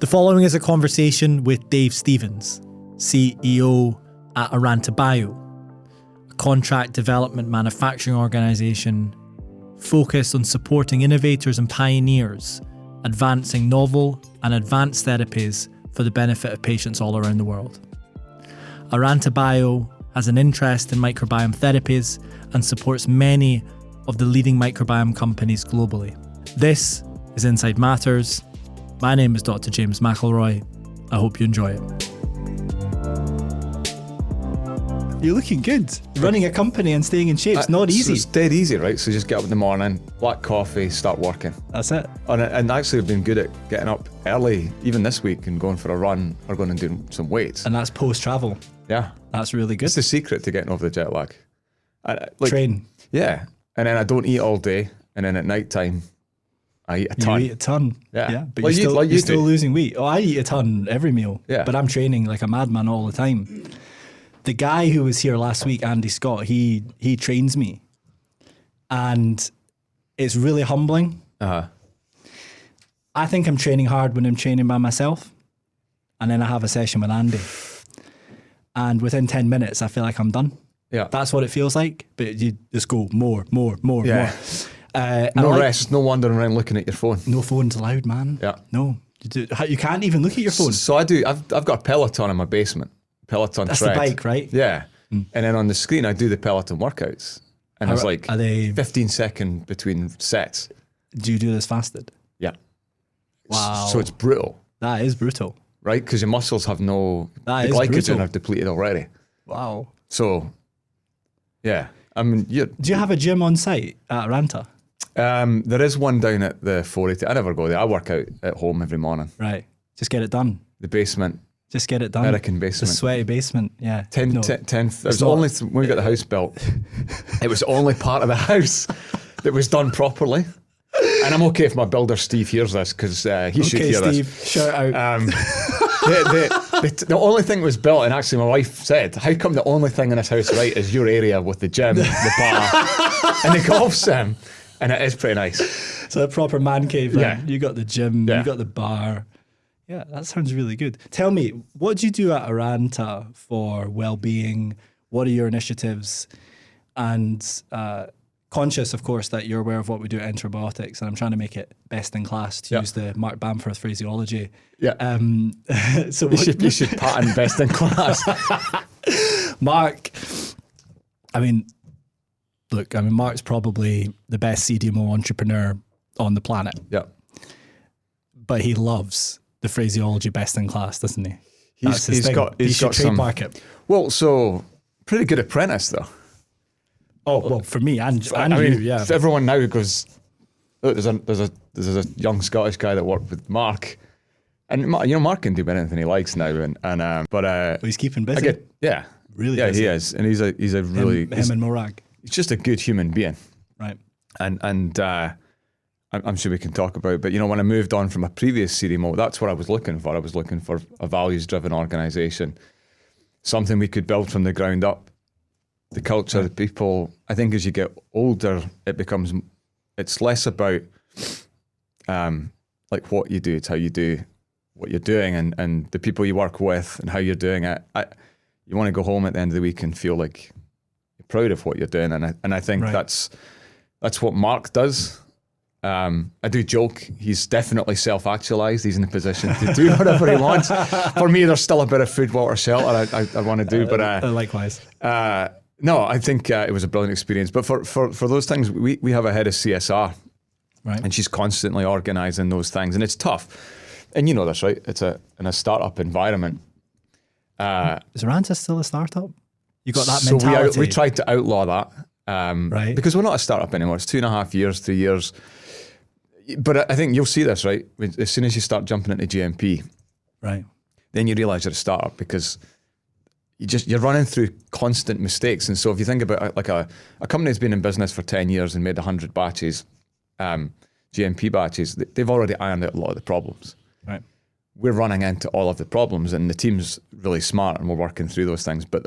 The following is a conversation with Dave Stevens, CEO at ArrantaBio, a contract development manufacturing organisation focused on supporting innovators and pioneers advancing novel and advanced therapies for the benefit of patients all around the world. ArrantaBio has an interest in microbiome therapies and supports many of the leading microbiome companies globally. This is Inside Matters. My name is Dr. James McElroy. I hope you enjoy it. You're looking good. Running a company and staying in shape is not easy. It's dead easy, right? So just get up in the morning, black coffee, start working. That's it. And actually I've been good at getting up early, even this week, and going for a run or going and doing some weights. And that's post-travel. Yeah. That's really good. It's the secret to getting over the jet lag. Train. Yeah. And then I don't eat all day. And then at night time, I eat a ton. You eat a ton. Yeah. But Like you're still losing weight. Oh, I eat a ton every meal. Yeah. But I'm training like a madman all the time. The guy who was here last week, Andy Scot, he trains me. And it's really humbling. Uh-huh. I think I'm training hard when I'm training by myself. And then I have a session with Andy. And within 10 minutes, I feel like I'm done. Yeah. That's what it feels like. But you just go more. Yeah. No rest, no wandering around looking at your phone. No phones allowed, man. Yeah. No. You can't even look at your phone. So I do. I've got a Peloton in my basement. Peloton That's tread. the bike, right? Yeah. And then on the screen, I do the Peloton workouts. And it's like are they 15 seconds between sets. Do you do this fasted? Yeah. Wow. So it's brutal, That is brutal. right? Because your muscles have the Is glycogen brutal. are depleted already. Wow. So, yeah. I mean, Do you have a gym on site at Arranta? there is one down at the 480. I never go there. I work out at home every morning. Right. Just get it done. The basement, Just get it done. American The basement. sweaty basement. Yeah. 10, No. 10 it was only when we got the house built, it was only part of the house that was done properly. And I'm okay if my builder Steve hears this, because he should hear Steve, this. shout out. The only thing that was built, and actually my wife said, how come the only thing in this house right is your area with the gym, the bar, and the golf sim? And it is pretty nice. So a proper man cave then. Yeah. You got the gym, Yeah. you got the bar. Yeah, that sounds really good. Tell me, what do you do at Arranta for well-being? What are your initiatives? And conscious, of course, that you're aware of what we do at EnteroBiotix, and I'm trying to make it best in class, to use the Mark Bamforth phraseology. Yeah. So You should patent best in class. Mark, Mark's probably the best CDMO entrepreneur on the planet, Yeah. but he loves the phraseology best in class, doesn't he? He's thing. got He should some trademark it. Well, so pretty good apprentice though. Oh, well, for me and I mean, you, yeah. everyone now goes, look, there's a young Scottish guy that worked with Mark, and Mark can do anything he likes now, but He's keeping busy. Really yeah, busy. he is, and he's a really him and Morag. he's just a good human being, Right. and I'm sure we can talk about it, but when I moved on from a previous CDMO, that's what I was looking for. I was looking for a values-driven organisation, something we could build from the ground up. The culture, the people. I think as you get older, it's less about like what you do, it's how you do what you're doing, and the people you work with and how you're doing it. You want to go home at the end of the week and feel like you're proud of what you're doing, and I think that's what Mark does. I do joke, he's definitely self-actualized. He's in a position to do whatever he wants. For me, there's still a bit of food, water, shelter I want to do, but likewise. no, I think it was a brilliant experience. But for those things, we have a head of CSR, Right. and she's constantly organising those things, and it's tough. And you know this, right? It's in a startup environment. Is Arranta still a startup? You got that So mentality. we tried to outlaw that, Right. because we're not a startup anymore. It's 2.5 years, 3 years. But I think you'll see this, right? As soon as you start jumping into GMP, Right. then you realise you're a startup, because you're running through constant mistakes. And so if you think about like a company that's been in business for 10 years and made 100 batches, GMP batches, they've already ironed out a lot of the problems. Right. We're running into all of the problems, and the team's really smart and we're working through those things. But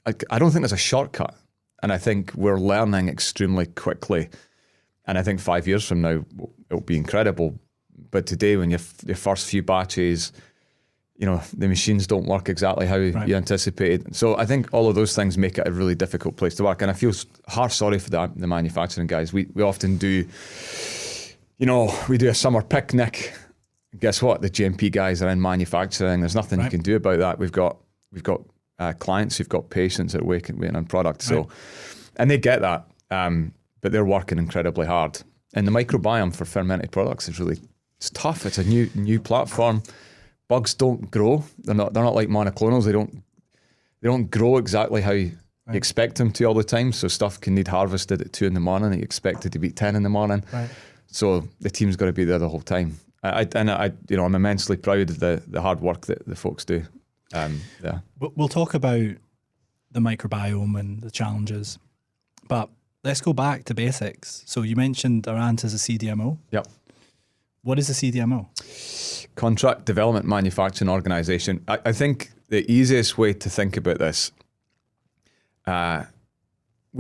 I don't think there's a shortcut. And I think we're learning extremely quickly. And I think 5 years from now, it'll be incredible. But today, when your first few batches, the machines don't work exactly how you anticipated. So I think all of those things make it a really difficult place to work. And I feel sorry for the manufacturing guys. We often do, we do a summer picnic. Guess what? The GMP guys are in manufacturing. There's nothing you can do about that. We've got clients who've got patients that are waiting on product. So, and they get that, but they're working incredibly hard. And the microbiome for fermented products is it's tough. It's a new platform. Bugs don't grow. They're not like monoclonals. They don't grow exactly how you expect them to all the time. So stuff can need harvested at 2 a.m. and you expect it to be 10 a.m. Right. So the team's got to be there the whole time. I'm immensely proud of the hard work that the folks do. We'll talk about the microbiome and the challenges, but let's go back to basics. So you mentioned Arranta as a CDMO. Yep. What is a CDMO? Contract Development Manufacturing Organization. I think the easiest way to think about this, we're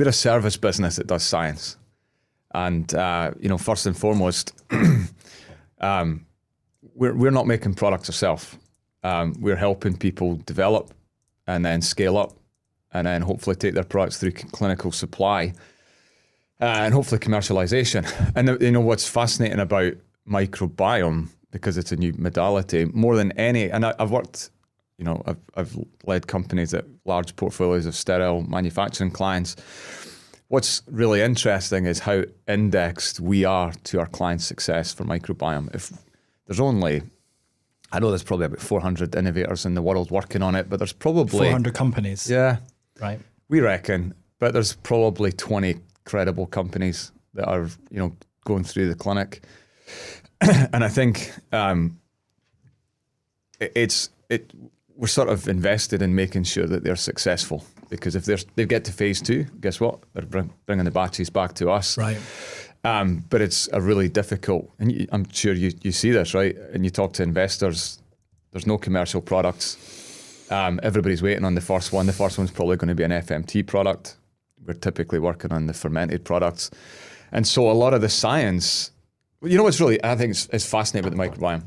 a service business that does science. And, first and foremost, we're not making products ourselves. We're helping people develop and then scale up and then hopefully take their products through clinical supply and hopefully commercialization. And what's fascinating about microbiome, because it's a new modality, more than any, and I've worked, I've led companies at large portfolios of sterile manufacturing clients. What's really interesting is how indexed we are to our clients' success for microbiome. If there's only, I know there's probably about 400 innovators in the world working on it, but there's probably 400 companies. Yeah. Right. We reckon, but there's probably 20 credible companies that are, going through the clinic. And I think we're sort of invested in making sure that they're successful, because if they get to phase 2, guess what? They're bringing the batches back to us. Right. But it's a really difficult, and I'm sure you see this, right? And you talk to investors, there's no commercial products. Everybody's waiting on the first one. The first one's probably going to be an FMT product. We're typically working on the fermented products. And so a lot of the science, what's really, I think is fascinating about the microbiome.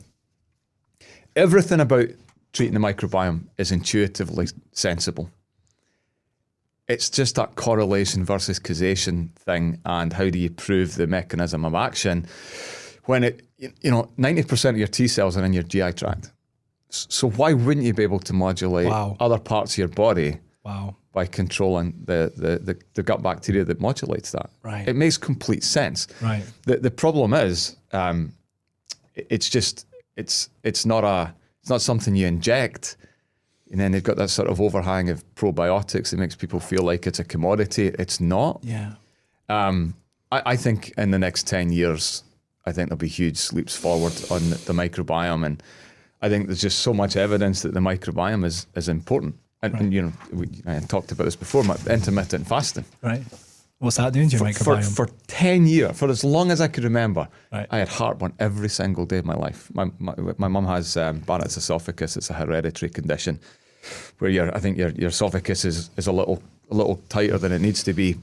Everything about treating the microbiome is intuitively sensible. It's just that correlation versus causation thing, and how do you prove the mechanism of action when 90% of your T cells are in your GI tract. So why wouldn't you be able to modulate other parts of your body by controlling the gut bacteria that modulates that? Right. It makes complete sense. Right. The problem is, it's not something you inject. And then they've got that sort of overhang of probiotics that makes people feel like it's a commodity. It's not. Yeah. I think in the next 10 years, I think there'll be huge leaps forward on the microbiome. And I think there's just so much evidence that the microbiome is important. And I talked about this before, intermittent fasting. Right. What's that doing to your microbiome? For 10 years, for as long as I could remember, I had heartburn every single day of my life. My mum has Barrett's esophagus. It's a hereditary condition where I think your esophagus is a little tighter than it needs to be.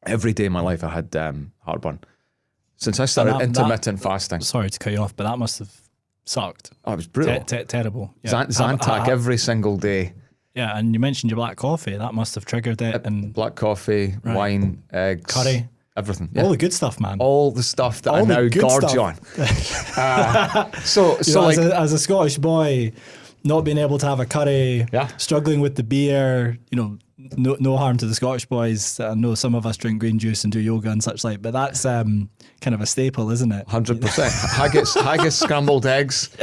Every day of my life I had heartburn. Since I started intermittent fasting. Sorry to cut you off, but that must have sucked. Oh, it was brutal. Terrible. Yeah. Zantac every single day. Yeah, and you mentioned your black coffee. That must have triggered it. And black coffee, wine, eggs, curry, everything. Yeah. All the good stuff, man. All the stuff that I now gorge on. As a Scottish boy, not being able to have a curry, struggling with the beer, no harm to the Scottish boys. I know some of us drink green juice and do yoga and such like, but that's kind of a staple, isn't it? 100%. Haggis, scrambled eggs.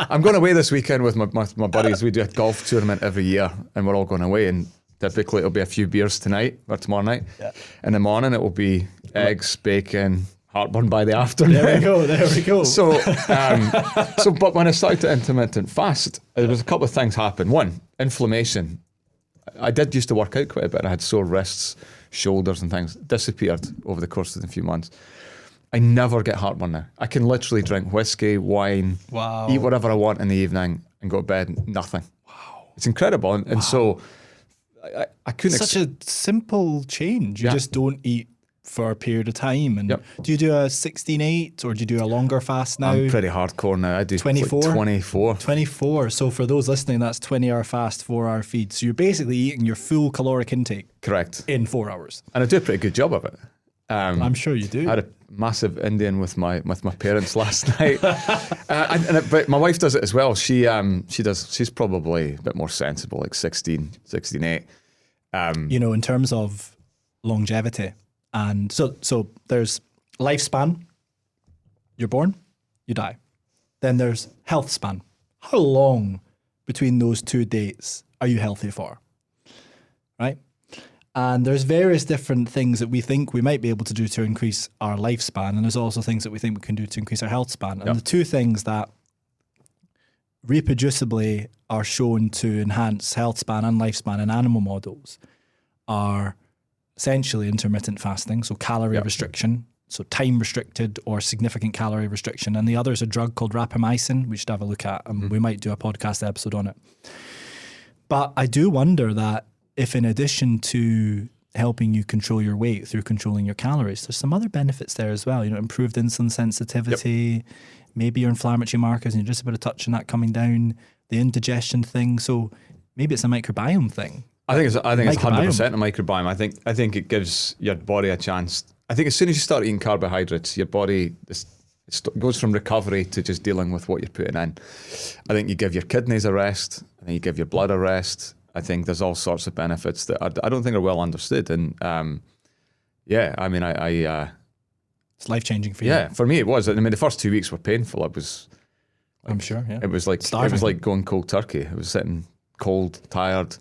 I'm going away this weekend with my buddies. We do a golf tournament every year, and we're all going away. And typically it'll be a few beers tonight or tomorrow night. Yeah. In the morning it will be eggs, bacon, heartburn by the afternoon. There we go. So, but when I started to intermittent fast, there was a couple of things happened. One, inflammation. I did used to work out quite a bit. I had sore wrists, shoulders and things. Disappeared over the course of a few months. I never get heartburn now. I can literally drink whiskey, wine, eat whatever I want in the evening and go to bed, nothing. Wow. It's incredible. And so I couldn't... Such a simple change. You just don't eat for a period of time. And Yep. do you do a 16/8 or do you do a longer fast now? I'm pretty hardcore now. I do 24? like 24. 24. So for those listening, that's 20-hour fast, 4-hour feed. So you're basically eating your full caloric intake. Correct. In 4 hours. And I do a pretty good job of it. I'm sure you do. I had a massive Indian with my parents last night, but my wife does it as well. She does. She's probably a bit more sensible, like 16/8. In terms of longevity, and so there's lifespan. You're born, you die. Then there's health span. How long between those two dates are you healthy for? Right? And there's various different things that we think we might be able to do to increase our lifespan. And there's also things that we think we can do to increase our health span. And the two things that reproducibly are shown to enhance health span and lifespan in animal models are essentially intermittent fasting, so calorie restriction, so time restricted or significant calorie restriction. And the other is a drug called rapamycin, we should have a look at, and we might do a podcast episode on it. But I do wonder that if in addition to helping you control your weight through controlling your calories, there's some other benefits there as well. Improved insulin sensitivity, maybe your inflammatory markers, and you're just about to touch on that coming down, the indigestion thing. So maybe it's a microbiome thing. I think it's 100% a microbiome. I think it gives your body a chance. I think as soon as you start eating carbohydrates, your body goes from recovery to just dealing with what you're putting in. I think you give your kidneys a rest. I think you give your blood a rest. I think there's all sorts of benefits that I don't think are well understood. And it's life-changing for you. Yeah, for me it was. I mean, the first 2 weeks were painful. I'm sure, yeah. It was like starving. It was like going cold turkey. I was sitting cold, tired.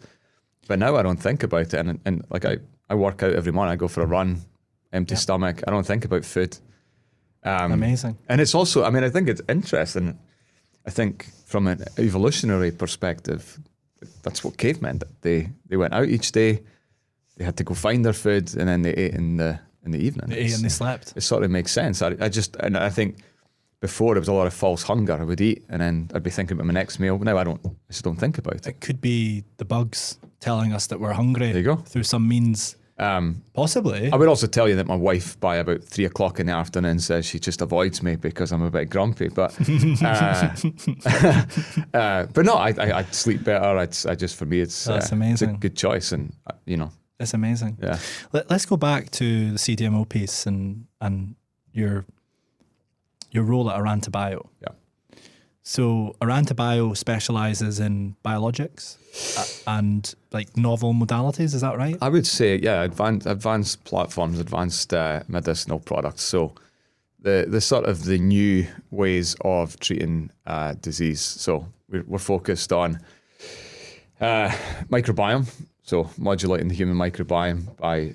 But now I don't think about it. And like I work out every morning. I go for a run, empty stomach. I don't think about food. Amazing. And it's also, I think it's interesting. I think from an evolutionary perspective, that's what cavemen did. They went out each day, they had to go find their food, and then they ate in the evening. They ate and they slept. It sort of makes sense. I think before there was a lot of false hunger. I would eat and then I'd be thinking about my next meal. Now I just don't think about it. It could be the bugs telling us that we're hungry. There you go. Through some means. Possibly. I would also tell you that my wife by about 3 o'clock in the afternoon says she just avoids me because I'm a bit grumpy. But but no, I sleep better. For me, it's amazing. It's a good choice, and it's amazing. Yeah. Let's go back to the CDMO piece and your role at ArrantaBio. Yeah. So ArrantaBio specializes in biologics and like novel modalities, is that right? I would say, yeah, advanced platforms, advanced medicinal products. So the sort of the new ways of treating disease. So we're focused on microbiome, so modulating the human microbiome by,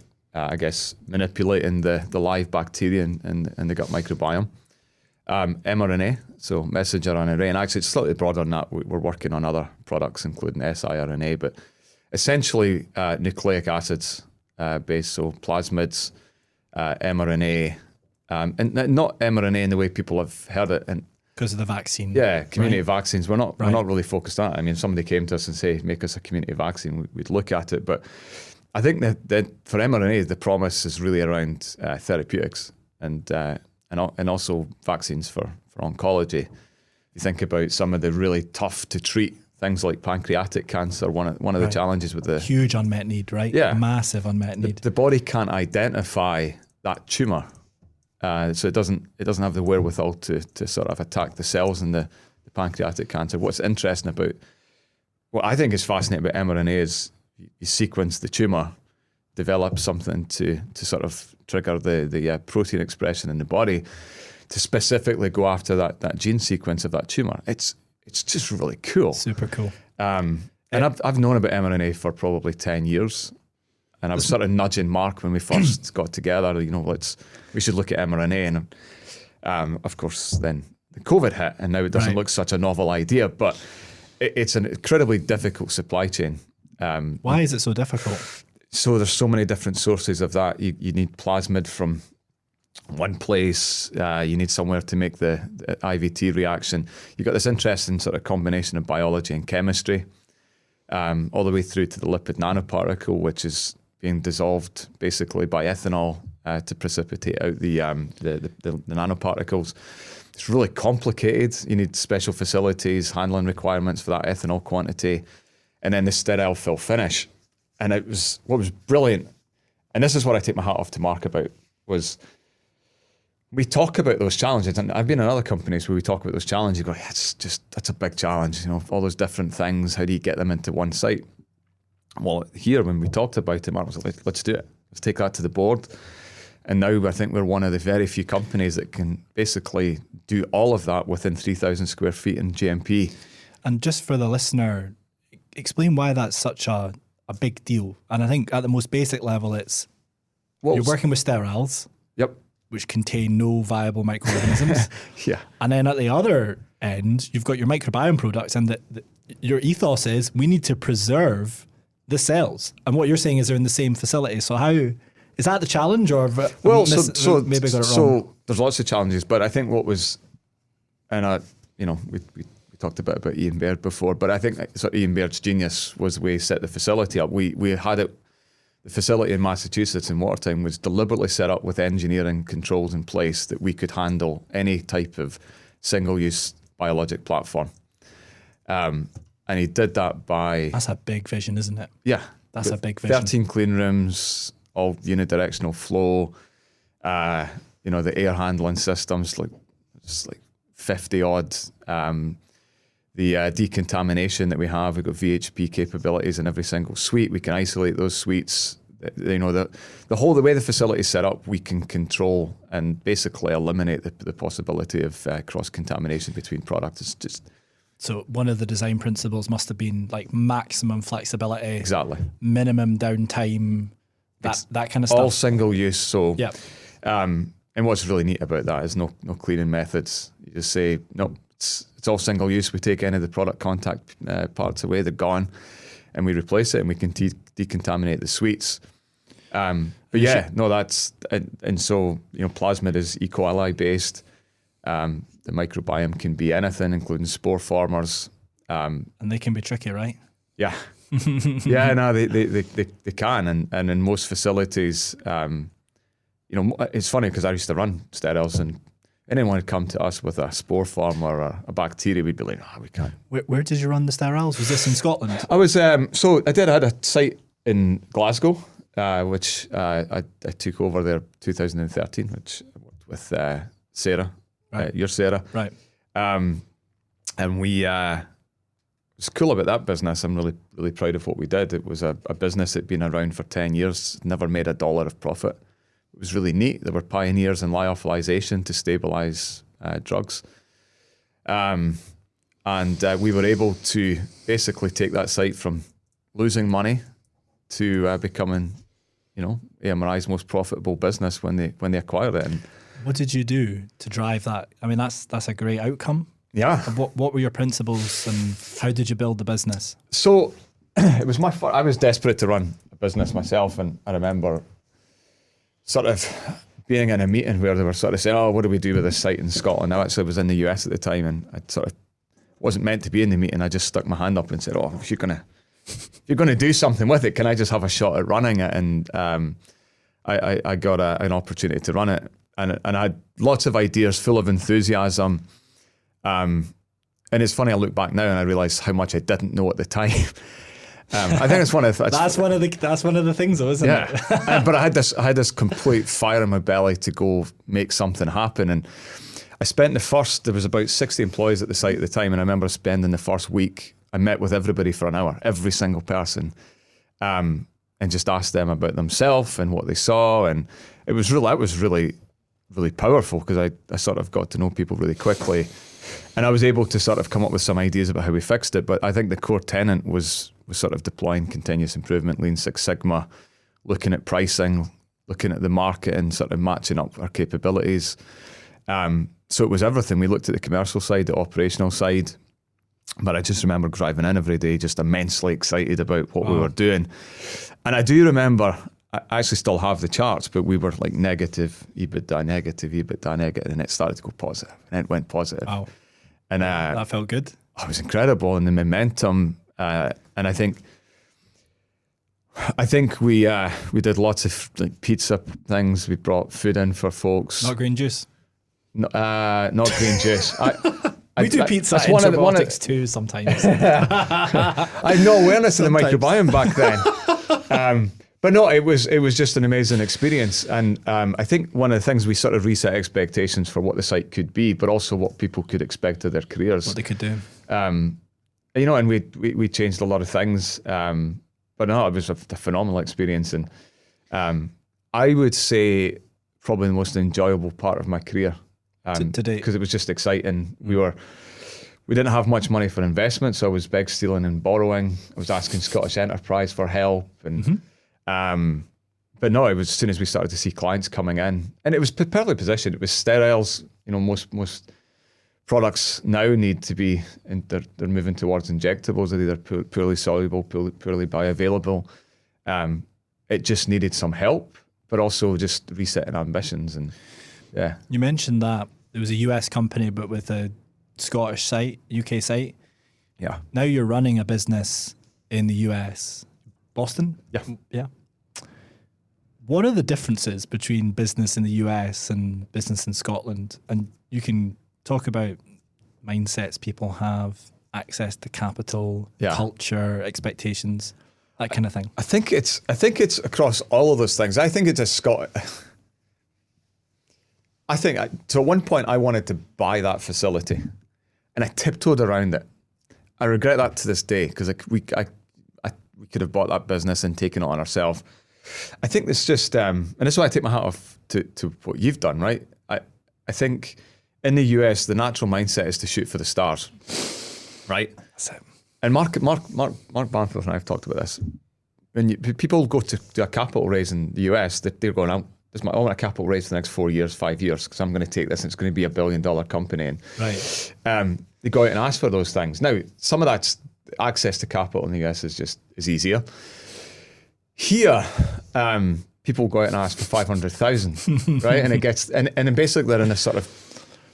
manipulating the live bacteria in the gut microbiome. mRNA, so messenger RNA, and actually it's slightly broader than that. We're working on other products, including siRNA, but essentially nucleic acids based, so plasmids, mRNA, and not mRNA in the way people have heard it. And because of the vaccine. Yeah, community vaccines. We're not really focused on it. I mean, if somebody came to us and say, make us a community vaccine, we'd look at it. But I think that for mRNA, the promise is really around therapeutics and also vaccines for oncology. You think about some of the really tough to treat things like pancreatic cancer. One of the challenges with the huge unmet need, right? Yeah, massive unmet need. The body can't identify that tumor, so it doesn't have the wherewithal to sort of attack the cells in the pancreatic cancer. What's interesting about what I think is fascinating about mRNA is you sequence the tumor, develop something to sort of trigger the protein expression in the body to specifically go after that gene sequence of that tumor. It's just really cool. Super cool. And I've known about mRNA for probably 10 years. And I was sort of nudging Mark when we first got together, we should look at mRNA. And of course, then the COVID hit, and now it doesn't look such a novel idea, but it's an incredibly difficult supply chain. Why is it so difficult? So there's so many different sources of that. You need plasmid from one place. You need somewhere to make the IVT reaction. You've got this interesting sort of combination of biology and chemistry, all the way through to the lipid nanoparticle, which is being dissolved basically by ethanol to precipitate out the nanoparticles. It's really complicated. You need special facilities, handling requirements for that ethanol quantity, and then the sterile fill finish. And what was brilliant, and this is what I take my hat off to Mark about, was we talk about those challenges, and I've been in other companies where we talk about those challenges. You go, yeah, that's a big challenge, all those different things. How do you get them into one site? Well, here when we talked about it, Mark was like, let's do it. Let's take that to the board. And now I think we're one of the very few companies that can basically do all of that within 3,000 square feet in GMP. And just for the listener, explain why that's such a big deal. And I think at the most basic level, you're working with steriles. Yep. Which contain no viable microorganisms. Yeah. And then at the other end, you've got your microbiome products, and your ethos is we need to preserve the cells. And what you're saying is they're in the same facility. So how is that the challenge, or maybe I got it wrong? So there's lots of challenges, but I think what was, and we talked a bit about Ian Baird before, but I think sort of Ian Baird's genius was the way he set the facility up. We had it. The facility in Massachusetts in Watertown was deliberately set up with engineering controls in place that we could handle any type of single-use biologic platform. And he did that by... That's a big vision, isn't it? Yeah. That's a big vision. 13 clean rooms, all unidirectional flow, the air handling systems, like 50 odd. The decontamination that we have, we've got VHP capabilities in every single suite. We can isolate those suites. The way the facility is set up, we can control and basically eliminate the possibility of cross-contamination between products. It's just... So one of the design principles must have been like maximum flexibility. Exactly. Minimum downtime, that kind of stuff. All single use. So, yeah. And what's really neat about that is no cleaning methods. You just say, no, it's all single use. We take any of the product contact parts away, they're gone, and we replace it, and we can decontaminate the suites. But yeah, no, that's, and so, plasmid is E. coli based. The microbiome can be anything, including spore formers. And they can be tricky, right? Yeah. Yeah, no, they can. And in most facilities, it's funny because I used to run steriles, and anyone would come to us with a spore form or a bacteria, we'd be like, we can't. Where did you run the steriles? Was this in Scotland? I was, I had a site in Glasgow, which I took over there 2013, which I worked with Sarah, right. Your Sarah. Right. And we, what's cool about that business, I'm really, really proud of what we did. It was a business that had been around for 10 years, never made $1 of profit. It was really neat. They were pioneers in lyophilization to stabilize drugs. And we were able to basically take that site from losing money to becoming, AMRI's most profitable business when they acquired it. And what did you do to drive that? I mean, that's a great outcome. Yeah. What were your principles, and how did you build the business? So it was I was desperate to run a business myself, and I remember sort of being in a meeting where they were sort of saying, what do we do with this site in Scotland? I actually was in the US at the time, and I sort of wasn't meant to be in the meeting. I just stuck my hand up and said, if you're going to do something with it, can I just have a shot at running it? And I got an opportunity to run it, and I had lots of ideas, full of enthusiasm. And it's funny, I look back now and I realise how much I didn't know at the time. I think it's one of that's one of the things, though, isn't it? But I had this complete fire in my belly to go make something happen, and I spent there was about 60 employees at the site at the time, and I remember spending the first week, I met with everybody for an hour, every single person, and just asked them about themselves and what they saw, and it was really, really powerful because I sort of got to know people really quickly, and I was able to sort of come up with some ideas about how we fixed it. But I think the core tenet was sort of deploying continuous improvement, Lean Six Sigma, looking at pricing, looking at the market, and sort of matching up our capabilities. So it was everything. We looked at the commercial side, the operational side, but I just remember driving in every day just immensely excited about what we were doing. And I do remember, I actually still have the charts, but we were like negative EBITDA, and it started to go positive, and it went positive. Wow. And that felt good. It was incredible, and the momentum, and I think I think we did lots of like pizza things. We brought food in for folks. Not green juice. Not green juice. We do pizza at ArrantaBio too sometimes. I had no awareness of the microbiome back then. But no, it was just an amazing experience. And I think one of the things, we sort of reset expectations for what the site could be, but also what people could expect of their careers. What they could do. And we changed a lot of things. But no, it was a phenomenal experience. And I would say probably the most enjoyable part of my career. To date. Because it was just exciting. We didn't have much money for investment, so I was beg, stealing and borrowing. I was asking Scottish Enterprise for help. And but no, it was as soon as we started to see clients coming in. And it was perfectly positioned. It was steriles. Most products now need to be, they're moving towards injectables. They're either poorly soluble, poorly bioavailable. It just needed some help, but also just resetting ambitions. And yeah. You mentioned that it was a US company, but with a Scottish site, UK site. Yeah. Now you're running a business in the US. Boston? Yeah. Yeah. What are the differences between business in the US and business in Scotland? And you can talk about mindsets people have, access to capital, culture, expectations, that kind of thing. I think it's across all of those things. I think it's so at one point I wanted to buy that facility and I tiptoed around it. I regret that to this day because we could have bought that business and taken it on ourselves. I think it's just, and this is why I take my hat off to what you've done, right? I think in the US, the natural mindset is to shoot for the stars, right? That's it. And Mark Banfield and I have talked about this. When people go to do a capital raise in the US, they're going out. I want a capital raise for the next 4 years, 5 years, because I'm going to take this and it's going to be $1 billion company. And they go out and ask for those things. Now, some of that's access to capital in the US is easier. Here, people go out and ask for 500,000, right? And it gets and then basically they're in a sort of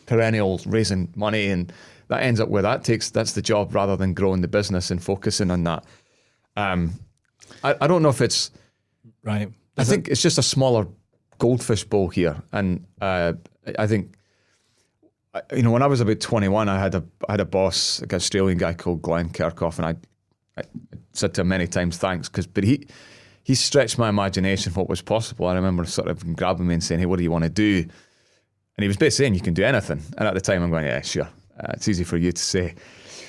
perennial raising money, and that ends up where that's the job rather than growing the business and focusing on that. I don't know if it's right. I think it's just a smaller goldfish bowl here, and I think when I was about 21, I had a boss, like an Australian guy called Glenn Kirchhoff, and I said to him many times thanks, but he stretched my imagination for what was possible. I remember sort of grabbing me and saying, "Hey, what do you want to do?" And he was basically saying, "You can do anything." And at the time, I'm going, "Yeah, sure." It's easy for you to say,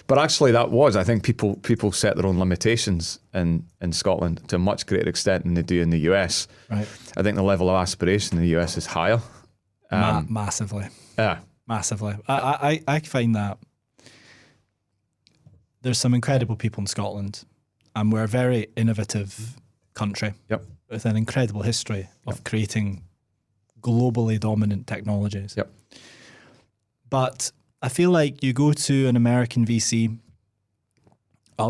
but actually, I think people set their own limitations in Scotland to a much greater extent than they do in the US. Right. I think the level of aspiration in the US is higher. Massively. Yeah. Massively. I find that there's some incredible people in Scotland, and we're a very innovative country with an incredible history of creating globally dominant technologies. Yep. But I feel like you go to an American VC,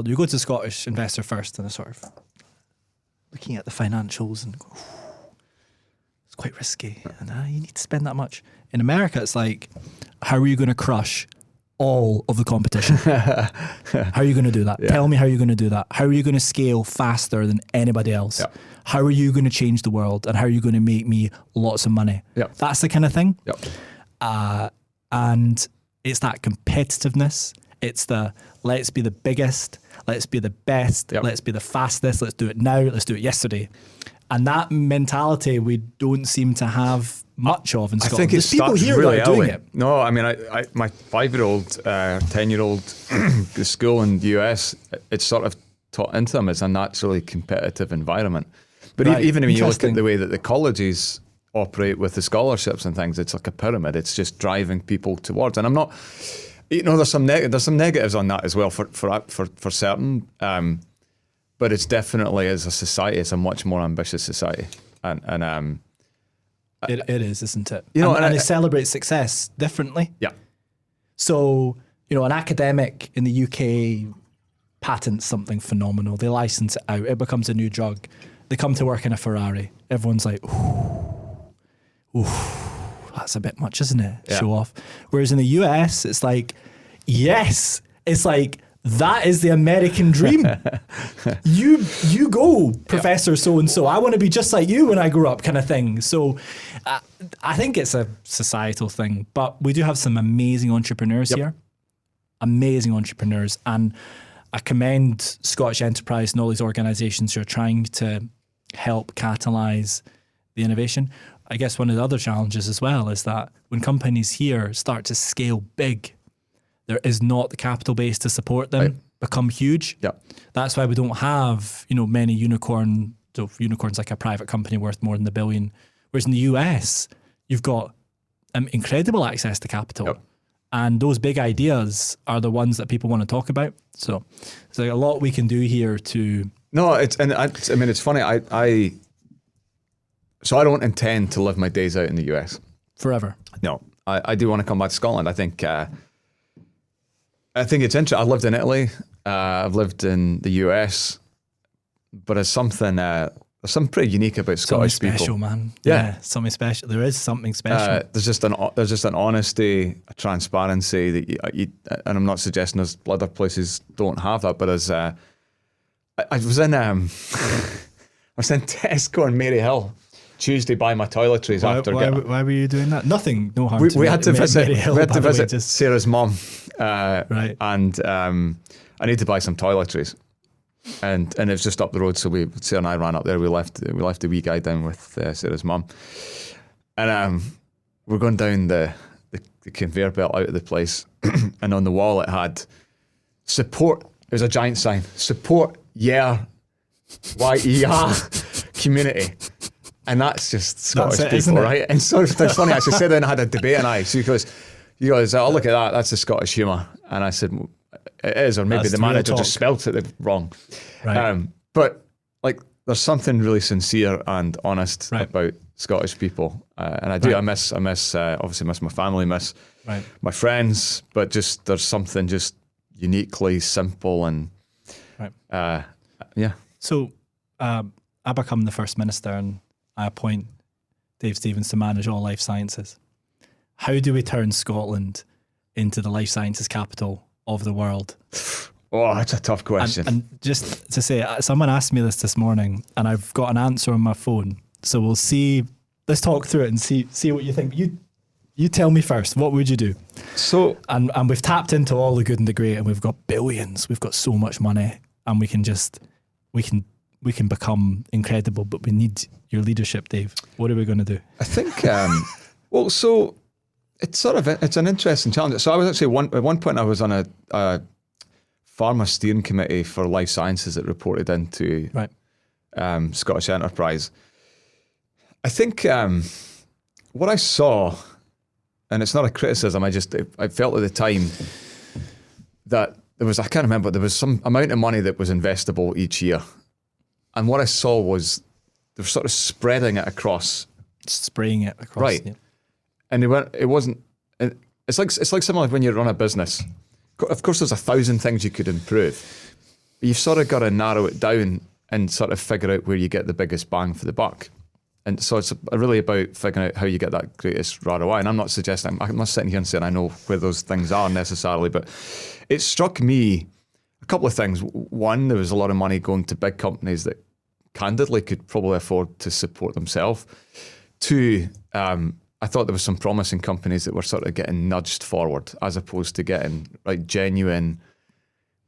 you go to a Scottish investor first, and they're sort of looking at the financials and go, it's quite risky, and you need to spend that much. In America, it's like, how are you going to crush all of the competition? How are you going to do that? Yeah. Tell me how you're going to do that. How are you going to scale faster than anybody else? Yep. How are you going to change the world? And how are you going to make me lots of money? Yep. That's the kind of thing. Yep. And it's that competitiveness. It's the let's be the biggest, let's be the best, let's be the fastest, let's do it now, let's do it yesterday. And that mentality we don't seem to have much of in Scotland. I think it's people here really that are doing it. No, I mean, my 5-year-old, 10-year-old, the school in the US, it's sort of taught into them as a naturally competitive environment. But even when you look at the way that the colleges operate with the scholarships and things, it's like a pyramid. It's just driving people towards. And I'm not, there's some negatives on that as well for certain. But it's definitely, as a society, it's a much more ambitious society. And it is, isn't it? And it celebrates success differently. Yeah. So, an academic in the UK patents something phenomenal. They license it out. It becomes a new drug. They come to work in a Ferrari. Everyone's like, ooh, that's a bit much, isn't it? Yeah. Show off. Whereas in the US, it's like, yes, it's like That is the American dream. You go, Professor so-and-so. I want to be just like you when I grow up, kind of thing. So I think it's a societal thing, but we do have some amazing entrepreneurs here. Amazing entrepreneurs. And I commend Scottish Enterprise and all these organisations who are trying to help catalyse the innovation. I guess one of the other challenges as well is that when companies here start to scale big, there is not the capital base to support them become huge. That's why we don't have, many unicorns. So unicorns like a private company worth more than $1 billion. Whereas in the US, you've got incredible access to capital. And those big ideas are the ones that people want to talk about. So there's like a lot we can do here to... No, it's funny. So I don't intend to live my days out in the US. Forever. No, I do want to come back to Scotland. I think it's interesting. I've lived in Italy. I've lived in the US, but there's something pretty unique about Scottish something special, people. Man. Yeah, something special. There is something special. There's just an honesty, a transparency that you and I'm not suggesting there's other places don't have that, but I was in Tesco in Maryhill Tuesday buying my toiletries why were you doing that? Nothing, no harm. We had to visit Sarah's mum, right? And I need to buy some toiletries, and it's just up the road. So Sarah and I ran up there. We left the wee guy down with Sarah's mum, and we're going down the conveyor belt out of the place, and on the wall it had support. It was a giant sign: support, YER community. And that's just Scottish people, right? And so it's funny. I should say then I had a debate, and so he goes, oh, look at that. That's the Scottish humour. And I said, it is, or maybe the manager just spelt it wrong. Right. But like, there's something really sincere and honest about Scottish people, and I do. I miss obviously miss my family, miss my friends, but just there's something just uniquely simple and yeah. So I become the First Minister, and I appoint Dave Stevens to manage all life sciences. How do we turn Scotland into the life sciences capital of the world? Oh, that's a tough question. And just to say, someone asked me this morning, and I've got an answer on my phone. So we'll see. Let's talk through it and see what you think. You tell me first. What would you do? So and we've tapped into all the good and the great, and we've got billions. We've got so much money, and we can become incredible, but we need your leadership, Dave. What are we going to do? I think, so it's an interesting challenge. So I was actually at one point I was on a pharma steering committee for life sciences that reported into Scottish Enterprise. I think what I saw, and it's not a criticism, I felt at the time that there was some amount of money that was investable each year. And what I saw was they were sort of spraying it across. Right. Yeah. And it's like similar when you run a business. Of course, there's 1,000 things you could improve, but you've sort of got to narrow it down and sort of figure out where you get the biggest bang for the buck. And so it's really about figuring out how you get that greatest ROI. And I'm not sitting here and saying I know where those things are necessarily, but it struck me a couple of things. One, there was a lot of money going to big companies that candidly could probably afford to support themselves. Two, I thought there was some promising companies that were sort of getting nudged forward as opposed to getting genuine.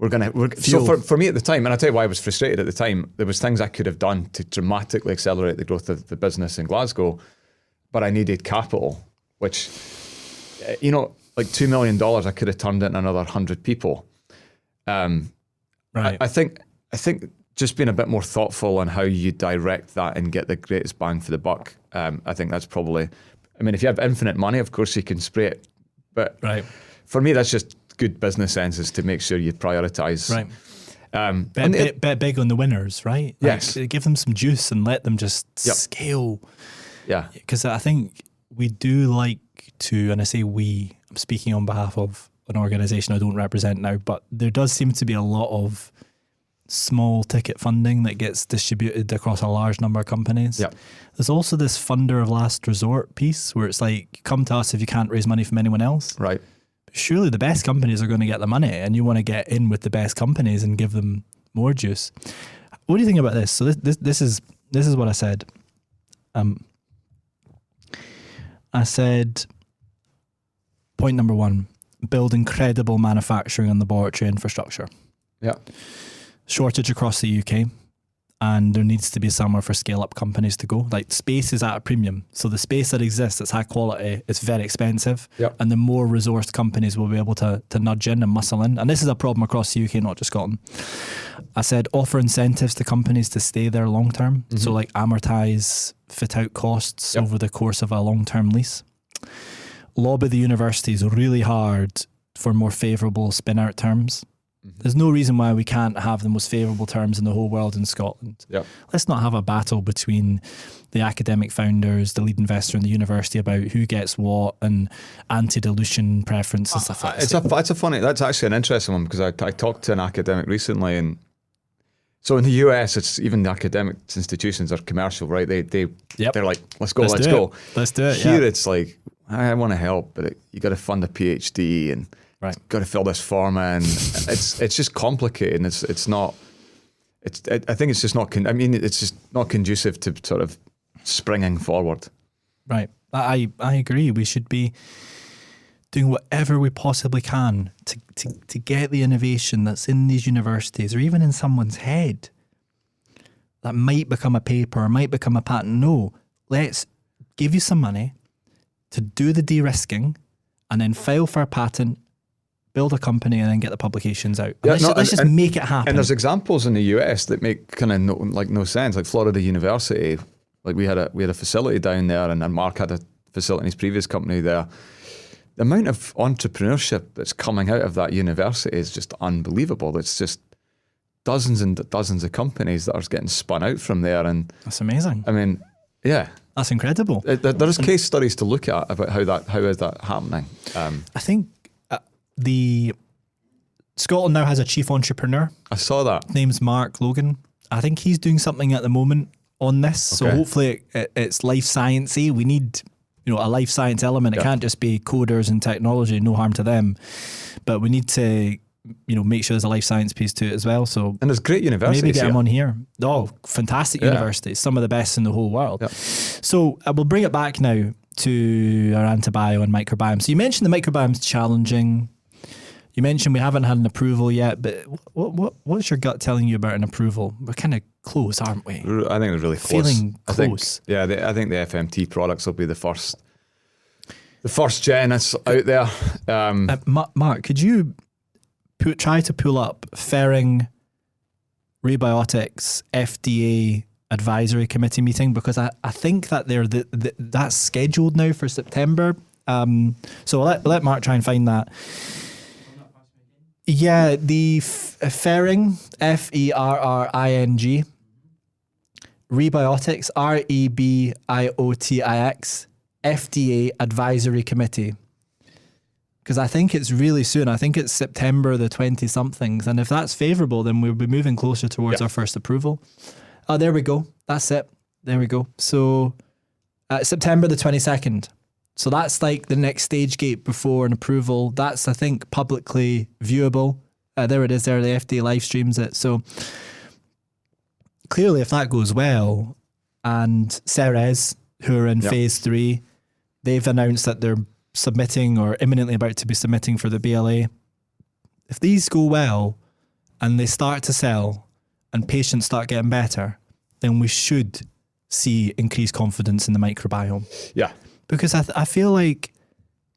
So for me at the time, and I'll tell you why I was frustrated at the time, there was things I could have done to dramatically accelerate the growth of the business in Glasgow, but I needed capital, which, like $2 million I could have turned into another 100 people. I think just being a bit more thoughtful on how you direct that and get the greatest bang for the buck. I think that's probably, if you have infinite money, of course you can spray it. But for me, that's just good business sense is to make sure you prioritize. Right. Bet big on the winners, right? Yes. Give them some juice and let them just scale. Yeah. Because I think we do like to, and I say we, I'm speaking on behalf of an organisation I don't represent now, but there does seem to be a lot of small ticket funding that gets distributed across a large number of companies. Yep. There's also this funder of last resort piece where it's like, come to us if you can't raise money from anyone else. Right. surely the best companies are going to get the money, and you want to get in with the best companies and give them more juice. What do you think about this? So this is what I said. I said, point number 1, build incredible manufacturing and laboratory infrastructure. Yeah. Shortage across the UK, and there needs to be somewhere for scale-up companies to go. Like, space is at a premium. So the space that exists that's high quality is very expensive. Yep. And the more resourced companies will be able to nudge in and muscle in. And this is a problem across the UK, not just Scotland. I said offer incentives to companies to stay there long term. So like amortize fit out costs over the course of a long-term lease. Lobby the universities really hard for more favourable spin-out terms. There's no reason why we can't have the most favourable terms in the whole world in Scotland. Yep. Let's not have a battle between the academic founders, the lead investor and the university about who gets what and anti-dilution preference and stuff like that. That's actually an interesting one, because I talked to an academic recently, and so in the US, it's even the academic institutions are commercial, right? They're like, let's go. Let's do it. Here it's like, I want to help, but you got to fund a PhD and got to fill this form in. It's just complicated, and it's not. I think it's just not. It's just not conducive to sort of springing forward. Right. I agree. We should be doing whatever we possibly can to get the innovation that's in these universities or even in someone's head that might become a paper or might become a patent. No, let's give you some money to do the de-risking and then file for a patent, build a company, and then get the publications out. Let's just make it happen. And there's examples in the US that make kind of no sense. Like Florida University, like we had a facility down there, and Mark had a facility in his previous company there. The amount of entrepreneurship that's coming out of that university is just unbelievable. It's just dozens and dozens of companies that are getting spun out from there, and that's amazing. I mean, yeah. That's incredible. There's case studies to look at about how is that happening. I think Scotland now has a chief entrepreneur. I saw that. His name's Mark Logan. I think he's doing something at the moment on this. Okay. So hopefully it's life sciencey. We need a life science element. It can't just be coders and technology. No harm to them, but we need to make sure there's a life science piece to it as well. So and there's great universities. Maybe get them on here. Oh, fantastic universities, some of the best in the whole world. Yeah. So I will bring it back now to ArrantaBio and microbiome. So you mentioned the microbiome's challenging. You mentioned we haven't had an approval yet, but what's your gut telling you about an approval? We're kind of close, aren't we? I think we're really close. Feeling close. I think the FMT products will be the first gen that's out there. Mark, could you try to pull up Ferring Probiotics FDA advisory committee meeting, because I think that that's scheduled now for September. So let Mark try and find that. Yeah, the Ferring, Ferring, Rebiotics, Rebiotics, FDA Advisory Committee. Because I think it's really soon. I think it's September the 20-somethings. And if that's favourable, then we'll be moving closer towards our first approval. Oh, there we go. That's it. There we go. So September the 22nd. So that's like the next stage gate before an approval. That's, I think, publicly viewable. There it is there. The FDA live streams it. So clearly, if that goes well, and Ceres, who are in phase 3, they've announced that they're submitting or imminently about to be submitting for the BLA. If these go well and they start to sell and patients start getting better, then we should see increased confidence in the microbiome. Yeah. Because I feel like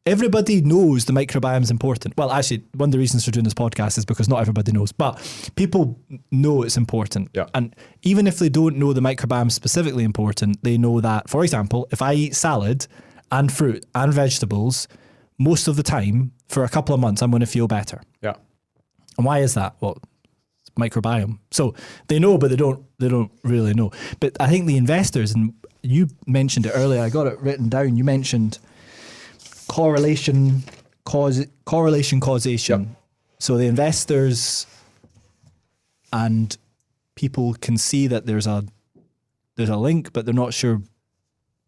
everybody knows the microbiome is important. Well, actually, one of the reasons for doing this podcast is because not everybody knows, but people know it's important. Yeah. And even if they don't know the microbiome is specifically important, they know that, for example, if I eat salad and fruit and vegetables, most of the time, for a couple of months, I'm going to feel better. Yeah. And why is that? Well, it's microbiome. So they know, but they don't really know. But I think the investors, and you mentioned it earlier, I got it written down. You mentioned correlation, causation. Yep. So the investors and people can see that there's a link, but they're not sure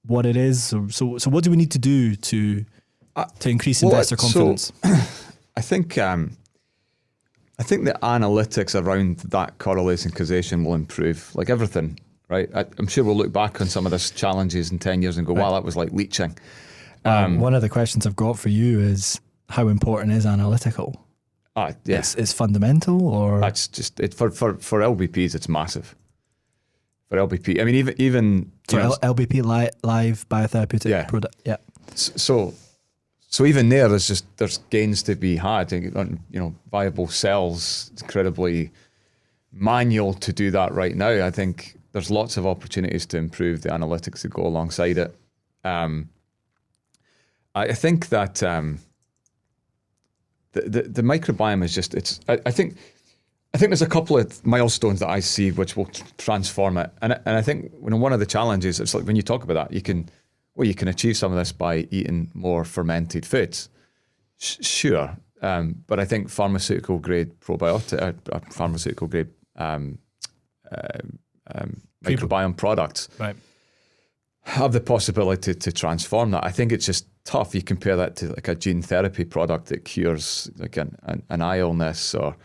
what it is. So what do we need to do to to increase investor confidence? So, I think the analytics around that correlation causation will improve, like everything, right? I'm sure we'll look back on some of these challenges in 10 years and go, wow, that was like leaching. One of the questions I've got for you is, how important is analytical? Yeah. It's fundamental, or? That's just, for LBPs, it's massive. For LBP, I mean, even LBP, live biotherapeutic product. Yeah. So even there's gains to be had. Viable cells, it's incredibly manual to do that right now. I think there's lots of opportunities to improve the analytics that go alongside it. I think that the microbiome is just, I think there's a couple of milestones that I see which will transform it. And I think one of the challenges, it's like when you talk about that, you can achieve some of this by eating more fermented foods. Sure. But I think pharmaceutical grade probiotic, pharmaceutical grade microbiome products have the possibility to transform that. I think it's just tough. You compare that to like a gene therapy product that cures like an eye illness or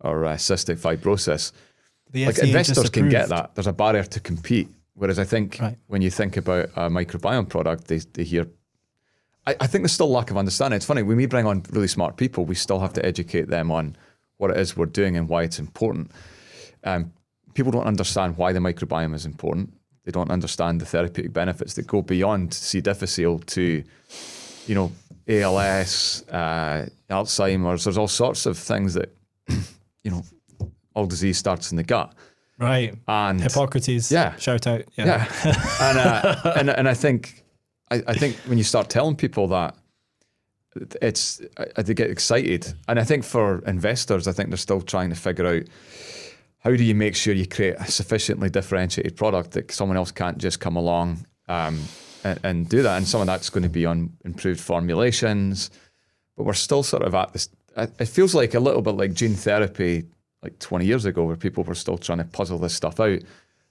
cystic fibrosis. Like investors can get that. There's a barrier to compete. Whereas I think when you think about a microbiome product, they hear. I think there's still lack of understanding. It's funny, when we bring on really smart people, we still have to educate them on what it is we're doing and why it's important. People don't understand why the microbiome is important. They don't understand the therapeutic benefits that go beyond C. difficile to, ALS, Alzheimer's. There's all sorts of things that, all disease starts in the gut. Right. And Hippocrates. Yeah. Shout out. Yeah. And I think when you start telling people that, they get excited. And I think for investors, I think they're still trying to figure out, how do you make sure you create a sufficiently differentiated product that someone else can't just come along and do that? And some of that's going to be on improved formulations, but we're still sort of at this. It feels like a little bit like gene therapy, like 20 years ago, where people were still trying to puzzle this stuff out.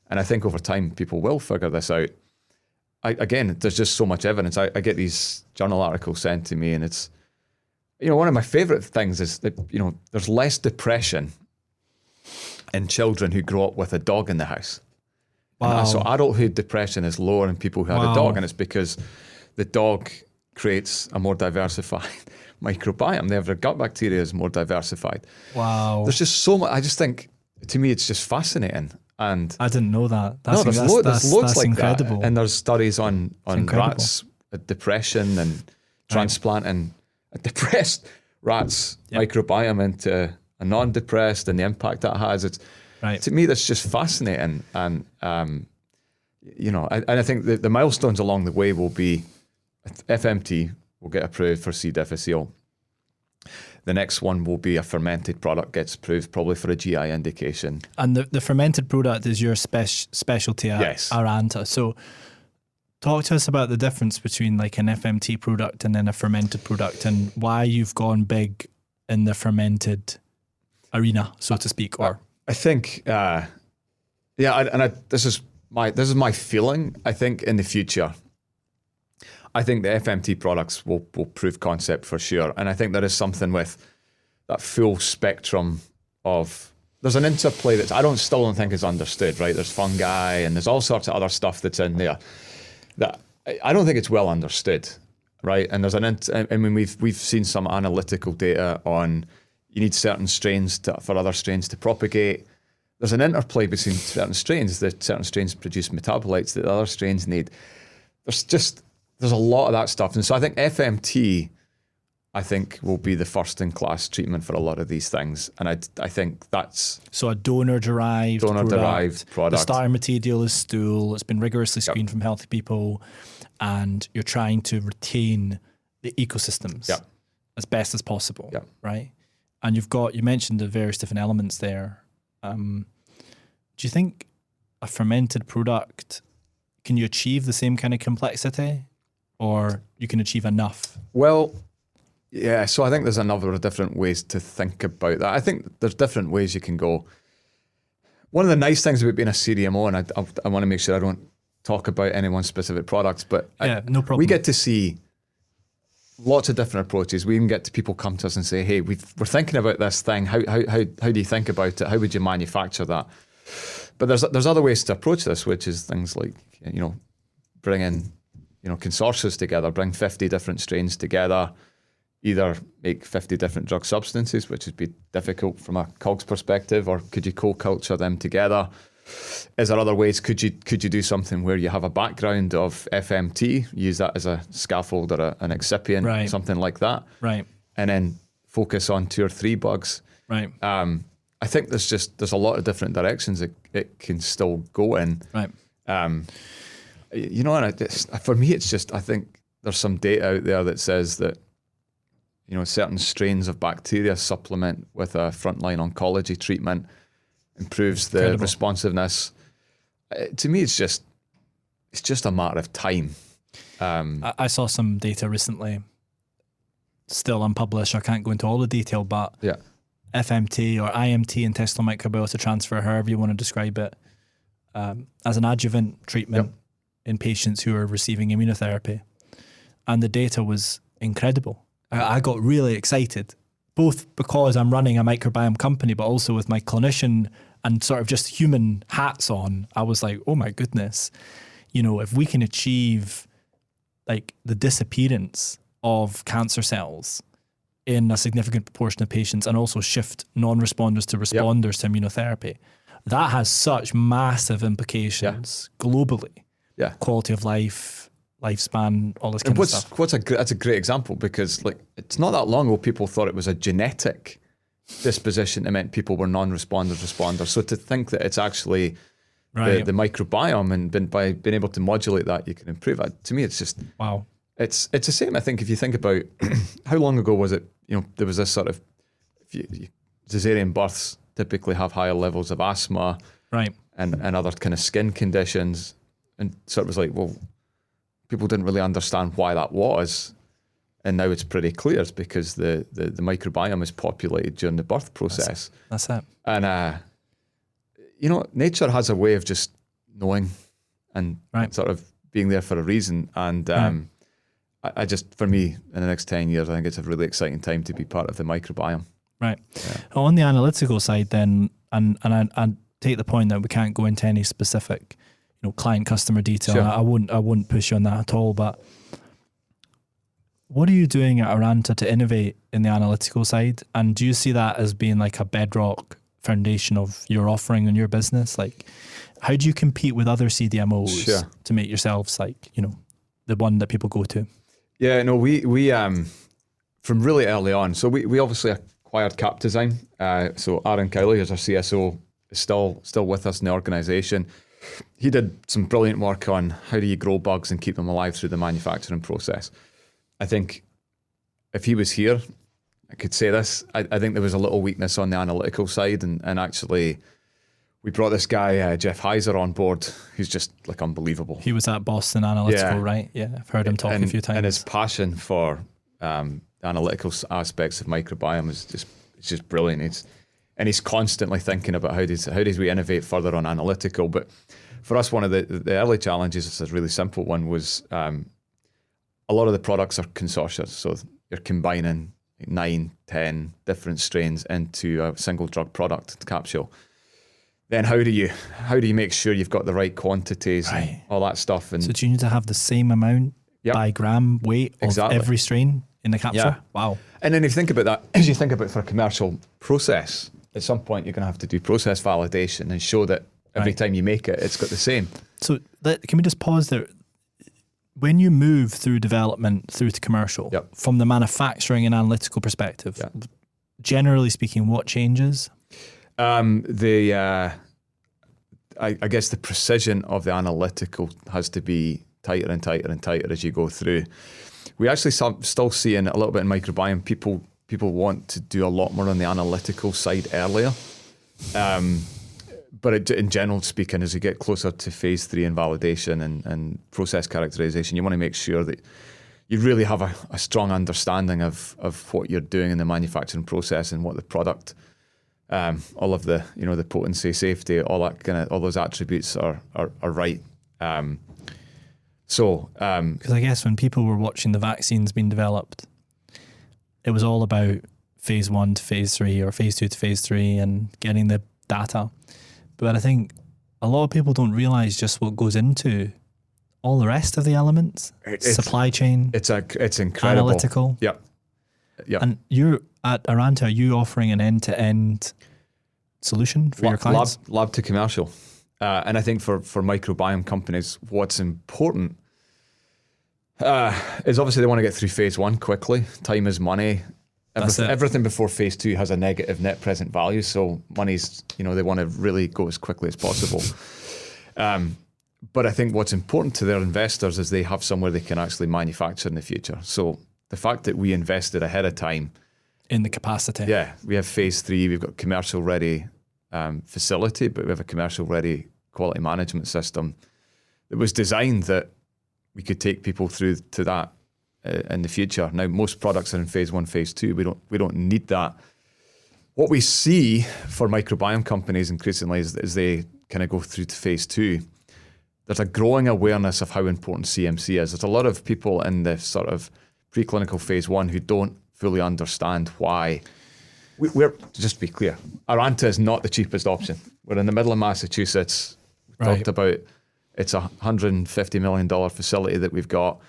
And I think over time, people will figure this out. Again, there's just so much evidence. I get these journal articles sent to me, and it's, one of my favorite things is that, there's less depression in children who grow up with a dog in the house. Wow. So adulthood depression is lower in people who had a dog, and it's because the dog creates a more diversified microbiome. Their gut bacteria is more diversified. Wow. There's just so much. I just think, to me, it's just fascinating. And I didn't know that. There's loads like incredible. that. And there's studies on rats, depression, and transplanting depressed rats microbiome into a non-depressed, and the impact that has. To me, that's just fascinating. And, and I think the milestones along the way will be FMT will get approved for C. difficile. The next one will be a fermented product gets approved, probably for a GI indication. And the fermented product is your specialty at Arranta. So talk to us about the difference between like an FMT product and then a fermented product, and why you've gone big in the fermented arena, so to speak. Or I think, this is my feeling. I think in the future, I think the FMT products will prove concept for sure. And I think there is something with that full spectrum of, there's an interplay that I still don't think is understood, right? There's fungi and there's all sorts of other stuff that's in there that I don't think it's well understood, right? And there's we've seen some analytical data on, you need certain strains for other strains to propagate. There's an interplay between certain strains, that certain strains produce metabolites that other strains need. There's a lot of that stuff. And so I think FMT, will be the first in class treatment for a lot of these things. And I think that's... So a donor-derived product. The starting material is stool. It's been rigorously screened from healthy people. And you're trying to retain the ecosystems as best as possible, right? And you mentioned the various different elements there. Do you think a fermented product, can you achieve the same kind of complexity, or you can achieve enough? Well, yeah, so I think there's a number of different ways to think about that. I think there's different ways you can go. One of the nice things about being a CDMO, and I want to make sure I don't talk about any one specific product, but no problem. We get to see lots of different approaches. We even get to people come to us and say, hey, we're thinking about this thing. How do you think about it? How would you manufacture that? But there's other ways to approach this, which is things like, bringing, consortia together, bring 50 different strains together, either make 50 different drug substances, which would be difficult from a COGS perspective, or could you co-culture them together? Is there other ways? Could you do something where you have a background of FMT, use that as a scaffold or an excipient, right, something like that, right, and then focus on 2 or 3 bugs, right? I think there's a lot of different directions it can still go in, right? And for me, it's just, I think there's some data out there that says that certain strains of bacteria supplement with a frontline oncology treatment improves the Incredible. Responsiveness. To me, it's just a matter of time. I saw some data recently, still unpublished. I can't go into all the detail, but yeah, FMT or IMT, intestinal microbiota transfer, however you want to describe it, as an adjuvant treatment in patients who are receiving immunotherapy. And the data was incredible. I got really excited, both because I'm running a microbiome company, but also with my clinician and sort of just human hats on. I was like, oh my goodness, if we can achieve like the disappearance of cancer cells in a significant proportion of patients and also shift non-responders to responders to immunotherapy, that has such massive implications globally. Yeah. Quality of life, lifespan, all this kind of stuff. That's a great example, because like it's not that long ago people thought it was a genetic disposition that meant people were non-responders, responders. So to think that it's actually the microbiome, and by being able to modulate that, you can improve it. To me, it's just wow. It's the same. I think if you think about how long ago was it? There was this sort of cesarean births typically have higher levels of asthma, right, and other kind of skin conditions, and sort of was like, well, people didn't really understand why that was. And now it's pretty clear. It's because the microbiome is populated during the birth process. That's it. And, nature has a way of just knowing and sort of being there for a reason. And I just, for me, in the next 10 years, I think it's a really exciting time to be part of the microbiome. Right. Yeah. On the analytical side then, and I take the point that we can't go into any specific, client customer detail. Sure. I wouldn't push you on that at all, but what are you doing at Arranta to innovate in the analytical side? And do you see that as being like a bedrock foundation of your offering and your business? Like, how do you compete with other CDMOs to make yourselves like, the one that people go to? Yeah, no, we from really early on, so we obviously acquired Cap Design. So Aaron Cowley, who's our CSO, is still with us in the organisation. He did some brilliant work on how do you grow bugs and keep them alive through the manufacturing process. I think if he was here, I could say this. I think there was a little weakness on the analytical side, and actually we brought this guy, Jeff Heiser, on board, who's just like unbelievable. He was at Boston Analytical, right? Yeah, I've heard him talk a few times. And his passion for the analytical aspects of microbiome is just brilliant. He's constantly thinking about how does we innovate further on analytical. But for us, one of the early challenges, it's a really simple one, was a lot of the products are consortia. So you're combining 9, 10 different strains into a single drug product capsule. Then how do you make sure you've got the right quantities and all that stuff? And so do you need to have the same amount by gram weight of every strain in the capsule? Yeah. Wow. And then if you think about that, as you think about for a commercial process, at some point you're going to have to do process validation and show that every time you make it, it's got the same. So can we just pause there? When you move through development through to commercial, from the manufacturing and analytical perspective, generally speaking, what changes? I guess the precision of the analytical has to be tighter and tighter and tighter as you go through. We actually still see in a little bit in microbiome, people want to do a lot more on the analytical side earlier. But in general speaking, as you get closer to phase 3 and validation and process characterization, you want to make sure that you really have a strong understanding of what you're doing in the manufacturing process and what the product, all of the the potency, safety, all those attributes are right. So, because I guess when people were watching the vaccines being developed, it was all about phase 1 to phase 3 or phase 2 to phase 3 and getting the data. But I think a lot of people don't realize just what goes into all the rest of the elements, supply chain. It's incredible. Analytical. Yep. And you're at Arranta, are you offering an end-to-end solution for your clients? Lab to commercial. And I think for microbiome companies, what's important is obviously they want to get through phase 1 quickly. Time is money. Everything before phase 2 has a negative net present value. So money's, they want to really go as quickly as possible. But I think what's important to their investors is they have somewhere they can actually manufacture in the future. So the fact that we invested ahead of time in the capacity. Yeah, we have phase 3, we've got commercial ready facility, but we have a commercial ready quality management system that was designed that we could take people through to that in the future. Now, most products are in phase 1, phase 2. We don't need that. What we see for microbiome companies increasingly is as they kind of go through to phase 2, there's a growing awareness of how important CMC is. There's a lot of people in the sort of preclinical phase 1 who don't fully understand why. We're just to be clear, Arranta is not the cheapest option. We're in the middle of Massachusetts. We talked about it's a $150 million facility that we've got.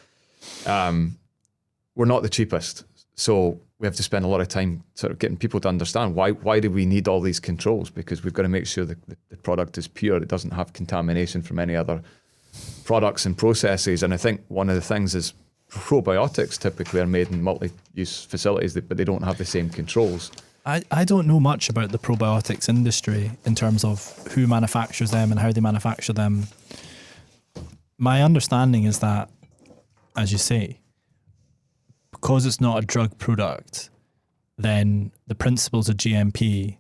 We're not the cheapest. So we have to spend a lot of time sort of getting people to understand why do we need all these controls? Because we've got to make sure that the product is pure. It doesn't have contamination from any other products and processes. And I think one of the things is probiotics typically are made in multi-use facilities, but they don't have the same controls. I don't know much about the probiotics industry in terms of who manufactures them and how they manufacture them. My understanding is that, as you say, because it's not a drug product, then the principles of GMP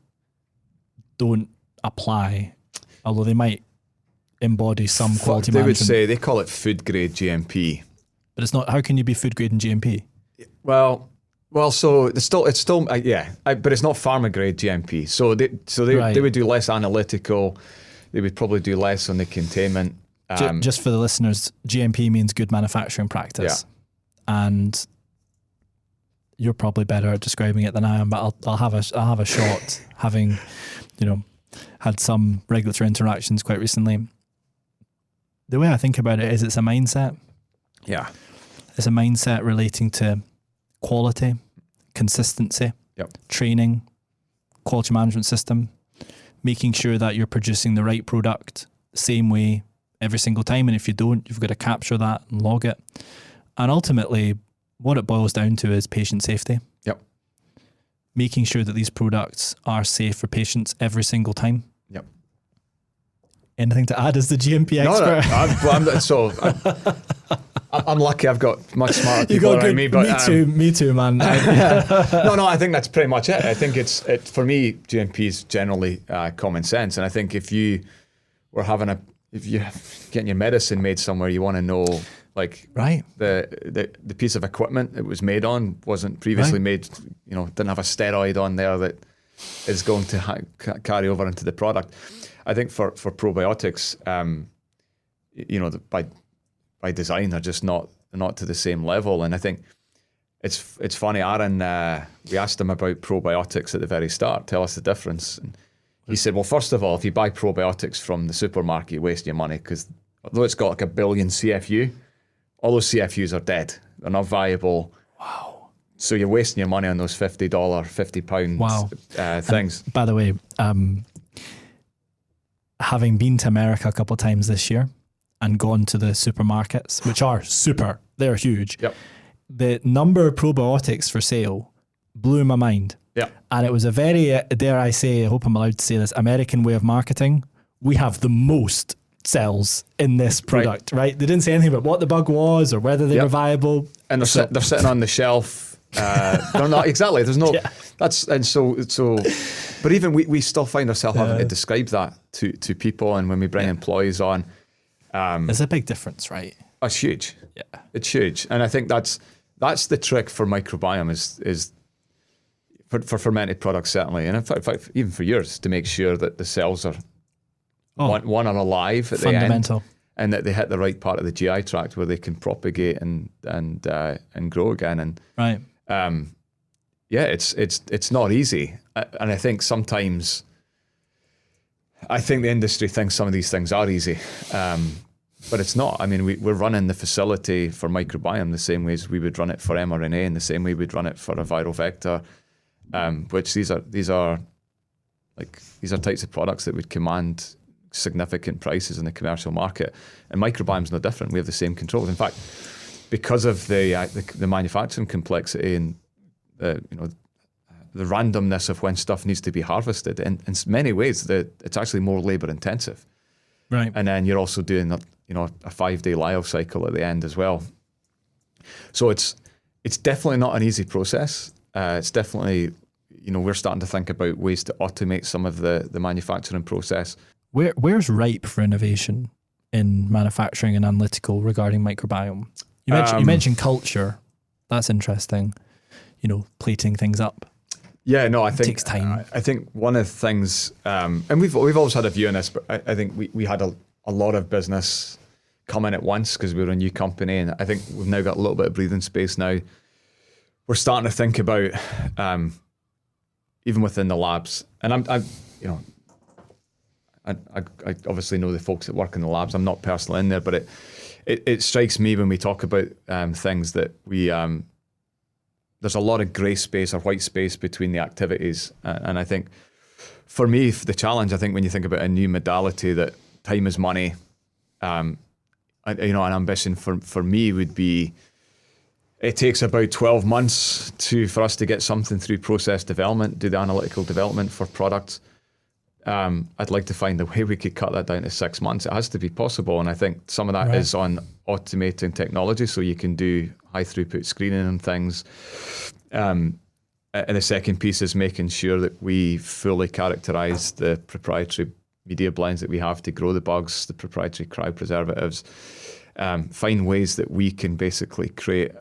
don't apply, although they might embody some quality management. They would say, they call it food grade GMP. But it's not, how can you be food grade in GMP? Well, so it's still, but it's not pharma grade GMP. So they would do less analytical. They would probably do less on the containment. Just for the listeners, GMP means good manufacturing practice. Yeah. And you're probably better at describing it than I am, but I'll have a shot, having, had some regulatory interactions quite recently. The way I think about it is it's a mindset. Yeah. It's a mindset relating to quality, consistency, training, quality management system, making sure that you're producing the right product the same way every single time. And if you don't, you've got to capture that and log it. And ultimately, what it boils down to is patient safety. Yep. Making sure that these products are safe for patients every single time. Yep. Anything to add as the GMP expert? I'm lucky I've got much smarter people around me. But me too, man. No, I think that's pretty much it. I think for me, GMP is generally common sense. And I think if you're getting your medicine made somewhere, you want to know, the piece of equipment it was made on wasn't previously made, didn't have a steroid on there that is going to carry over into the product. I think for probiotics, by design, they're just not to the same level. And I think it's funny, Aaron, we asked him about probiotics at the very start, tell us the difference. And he said, well, first of all, if you buy probiotics from the supermarket, you waste your money, because although it's got like 1 billion CFU, all those CFUs are dead. They're not viable. Wow. So you're wasting your money on those £50, £50 things. And by the way, having been to America a couple of times this year and gone to the supermarkets, which are they're huge. Yep. The number of probiotics for sale blew my mind. Yeah. And it was a very, dare I say, I hope I'm allowed to say this, American way of marketing. We have the most cells in this product, right? They didn't say anything about what the bug was or whether they were viable. And they're sitting on the shelf. They're not, exactly. There's no, but even we still find ourselves having to describe that to people. And when we bring employees on, there's a big difference, right? It's huge. Yeah. It's huge. And I think that's the trick for microbiome is for fermented products, certainly. And in fact, even for yours, to make sure that the cells are one are alive at the end. Fundamental. and that they hit the right part of the GI tract where they can propagate and grow again. And right. It's not easy. And I think sometimes, the industry thinks some of these things are easy, but it's not. I mean, we're running the facility for microbiome the same way as we would run it for mRNA, and the same way we'd run it for a viral vector, which these are types of products that would command significant prices in the commercial market. And microbiome's no different. We have the same controls. In fact, because of the manufacturing complexity and the randomness of when stuff needs to be harvested, in many ways, it's actually more labor intensive. Right. And then you're also doing a 5-day lyo cycle at the end as well. So it's definitely not an easy process. It's definitely, we're starting to think about ways to automate some of the manufacturing process. Where's ripe for innovation in manufacturing and analytical regarding microbiome? You mentioned culture. That's interesting. Plating things up. Yeah, no, I think it takes time. I think one of the things, and we've always had a view on this, but I think we had a lot of business come in at once because we were a new company, and I think we've now got a little bit of breathing space now. We're starting to think about, even within the labs, and I obviously know the folks that work in the labs. I'm not personally in there, but it strikes me when we talk about things that there's a lot of grey space or white space between the activities. And I think for me, the challenge, I think when you think about a new modality, that time is money, an ambition for me would be, it takes about 12 months for us to get something through process development, do the analytical development for products. I'd like to find a way we could cut that down to 6 months. It has to be possible. And I think some of that is on automating technology, so you can do high throughput screening and things. And the second piece is making sure that we fully characterize the proprietary media blends that we have to grow the bugs, the proprietary cryopreservatives, find ways that we can basically create,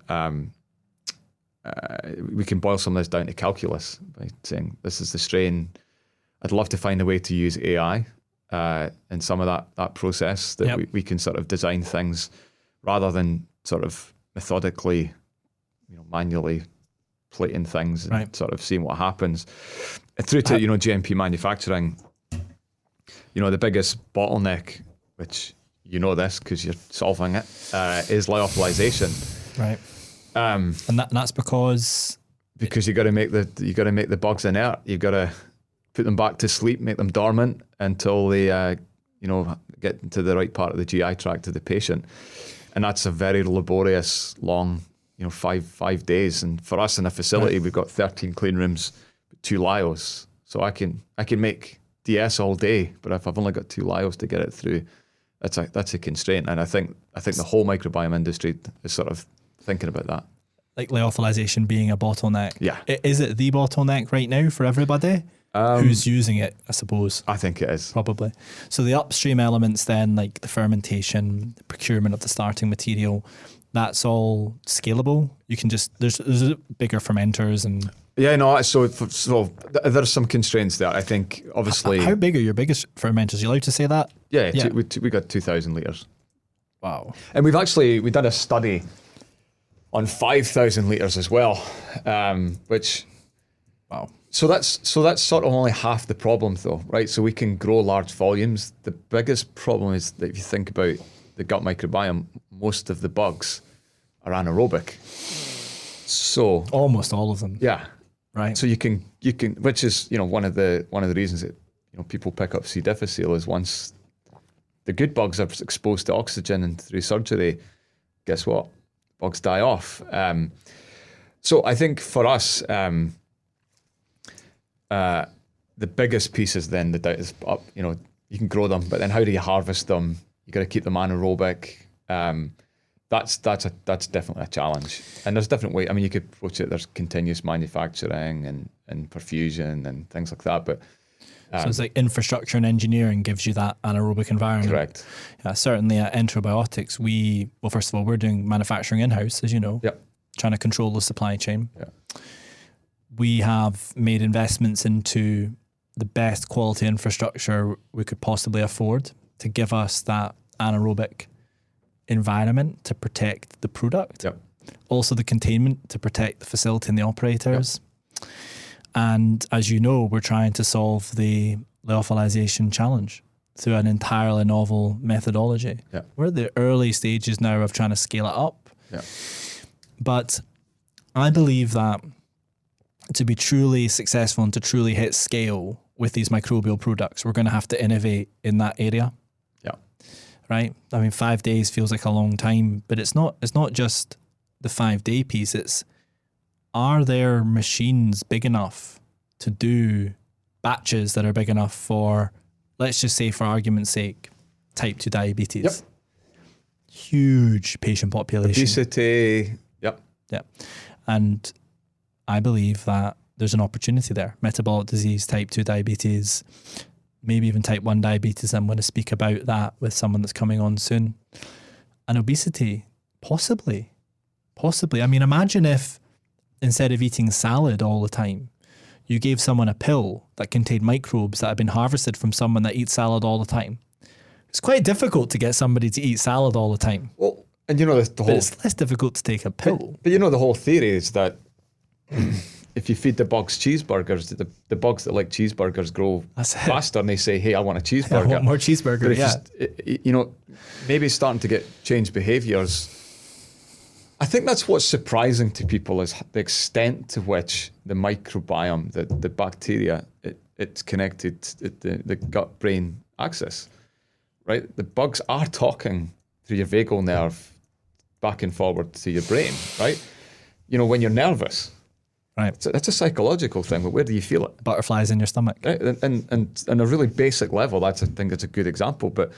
we can boil some of this down to calculus by saying, this is the strain. I'd love to find a way to use AI in some of that process, that we can sort of design things rather than sort of methodically, manually plating things and sort of seeing what happens. Through to, GMP manufacturing, the biggest bottleneck, which this because you're solving it, is lyophilization. Right. And that's because you got to make the bugs inert. You've got to put them back to sleep, make them dormant until they, get into the right part of the GI tract of the patient. And that's a very laborious, long, 5 days. And for us in a facility, we've got 13 clean rooms, 2 lyos. So I can make DS all day, but if I've only got 2 lyos to get it through, that's a constraint. And I think the whole microbiome industry is sort of thinking about that. Like lyophilization being a bottleneck. Yeah. Is it the bottleneck right now for everybody? Who's using it, I suppose? I think it is. Probably. So the upstream elements then, like the fermentation, the procurement of the starting material, that's all scalable? You can just, there's bigger fermenters and... Yeah, no, so there's some constraints there. I think, obviously... How big are your biggest fermenters? You allowed to say that? Yeah. We got 2,000 litres. Wow. And we did a study on 5,000 litres as well, which... Wow. So that's sort of only half the problem though, right? So we can grow large volumes. The biggest problem is that if you think about the gut microbiome, most of the bugs are anaerobic. So almost all of them. Yeah. Right. So you can, which is, one of the reasons that, people pick up C. difficile is once the good bugs are exposed to oxygen and through surgery, guess what? Bugs die off. So I think for us, the biggest piece is then the doubt is up. You can grow them, but then how do you harvest them? You got to keep them anaerobic. That's definitely a challenge. And there's different ways. I mean, you could approach it. There's continuous manufacturing and perfusion and things like that. But so it's like infrastructure and engineering gives you that anaerobic environment. Correct. Yeah, certainly at EnteroBiotix, first of all, we're doing manufacturing in-house, as you know. Yep. Trying to control the supply chain. Yeah. We have made investments into the best quality infrastructure we could possibly afford to give us that anaerobic environment to protect the product. Yep. Also the containment to protect the facility and the operators. Yep. And as you know, we're trying to solve the lyophilization challenge through an entirely novel methodology. Yep. We're at the early stages now of trying to scale it up. Yep. But I believe that to be truly successful and to truly hit scale with these microbial products, we're going to have to innovate in that area. Yeah. Right? I mean, 5 days feels like a long time, but it's not just the 5-day piece. It's, are there machines big enough to do batches that are big enough for, let's just say for argument's sake, type 2 diabetes? Yep. Huge patient population. Obesity. Yep. Yeah. And I believe that there's an opportunity there. Metabolic disease, type 2 diabetes, maybe even type 1 diabetes. I'm going to speak about that with someone that's coming on soon. And obesity, possibly. I mean, imagine if instead of eating salad all the time, you gave someone a pill that contained microbes that had been harvested from someone that eats salad all the time. It's quite difficult to get somebody to eat salad all the time. Well, and you know, the whole... But it's less difficult to take a pill. But you know, the whole theory is that if you feed the bugs cheeseburgers, the bugs that like cheeseburgers grow faster, and they say, hey, I want a cheeseburger. I want more cheeseburger, you know, maybe starting to get changed behaviours. I think that's what's surprising to people is the extent to which the microbiome, the bacteria, it's connected to the gut-brain axis, right? The bugs are talking through your vagal nerve back and forward to your brain, right? You know, when you're nervous, right? It's a psychological thing, but where do you feel it? Butterflies in your stomach. Right? And on a really basic level, I think it's a good example. But,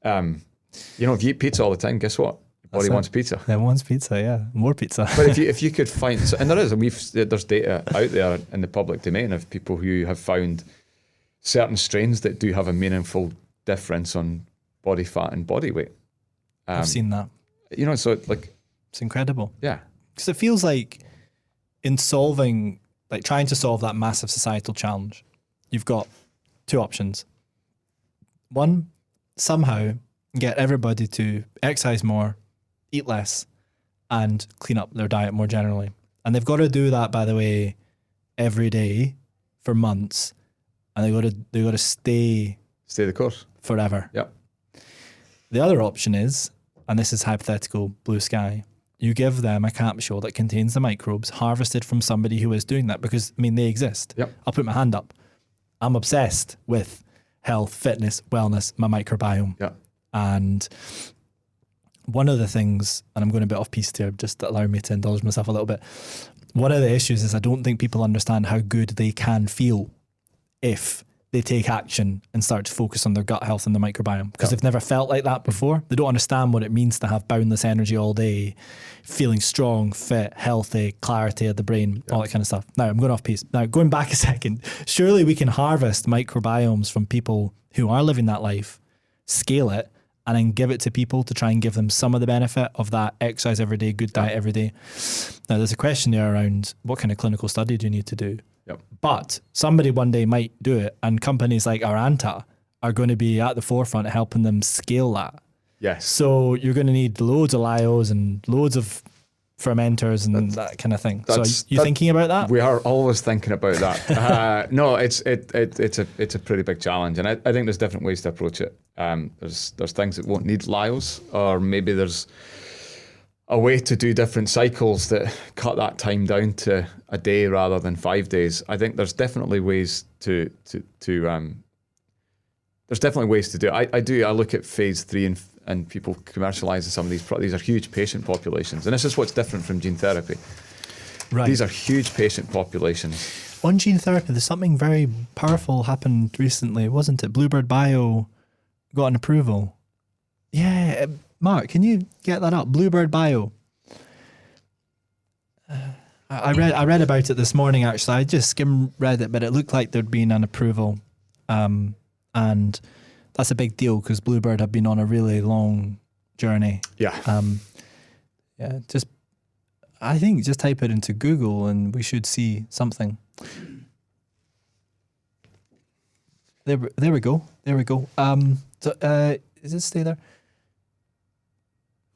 you know, if you eat pizza all the time, guess what? Your body wants pizza. It wants pizza, yeah. More pizza. But if you could find, and there is, and there's data out there in the public domain of people who have found certain strains that do have a meaningful difference on body fat and body weight. I've seen that. You know, so it's incredible. Yeah. Because it feels like in trying to solve that massive societal challenge, you've got two options. One, somehow get everybody to exercise more, eat less, and clean up their diet more generally. And they've got to do that, by the way, every day for months, and they got to stay the course forever. Yep. The other option is, and this is hypothetical blue sky, you give them a capsule that contains the microbes harvested from somebody who is doing that, because, I mean, they exist. Yep. I'll put my hand up. I'm obsessed with health, fitness, wellness, my microbiome. Yep. And one of the things, and I'm going a bit off piste here, just to allow me to indulge myself a little bit. One of the issues is I don't think people understand how good they can feel if they take action and start to focus on their gut health and the microbiome, because they've never felt like that before. They don't understand what it means to have boundless energy all day, feeling strong, fit, healthy, clarity of the brain, all that kind of stuff. Now, I'm going off piece. Now, going back a second, surely we can harvest microbiomes from people who are living that life, scale it, and then give it to people to try and give them some of the benefit of that exercise every day, good diet every day. Now, there's a question there around what kind of clinical study do you need to do? Yep. But somebody one day might do it, and companies like Arranta are going to be at the forefront helping them scale that. Yes. So you're going to need loads of lyos and loads of fermenters and that kind of thing. So are you thinking about that? We are always thinking about that. No, it's a pretty big challenge, and I think there's different ways to approach it. There's things that won't need lyos, or maybe there's a way to do different cycles that cut that time down to a day rather than 5 days. I think there's definitely ways to there's definitely ways to do it. I look at phase 3 and people commercializing some of these these are huge patient populations, and this is what's different from gene therapy. Right. These are huge patient populations. On gene therapy, there's something very powerful happened recently, wasn't it? Bluebird Bio got an approval. Yeah, Mark, can you get that up? Bluebird Bio. I read about it this morning, actually. I just read it, but it looked like there'd been an approval. And that's a big deal because Bluebird have been on a really long journey. Yeah. I think just type it into Google and we should see something. There we go. Is it stay there?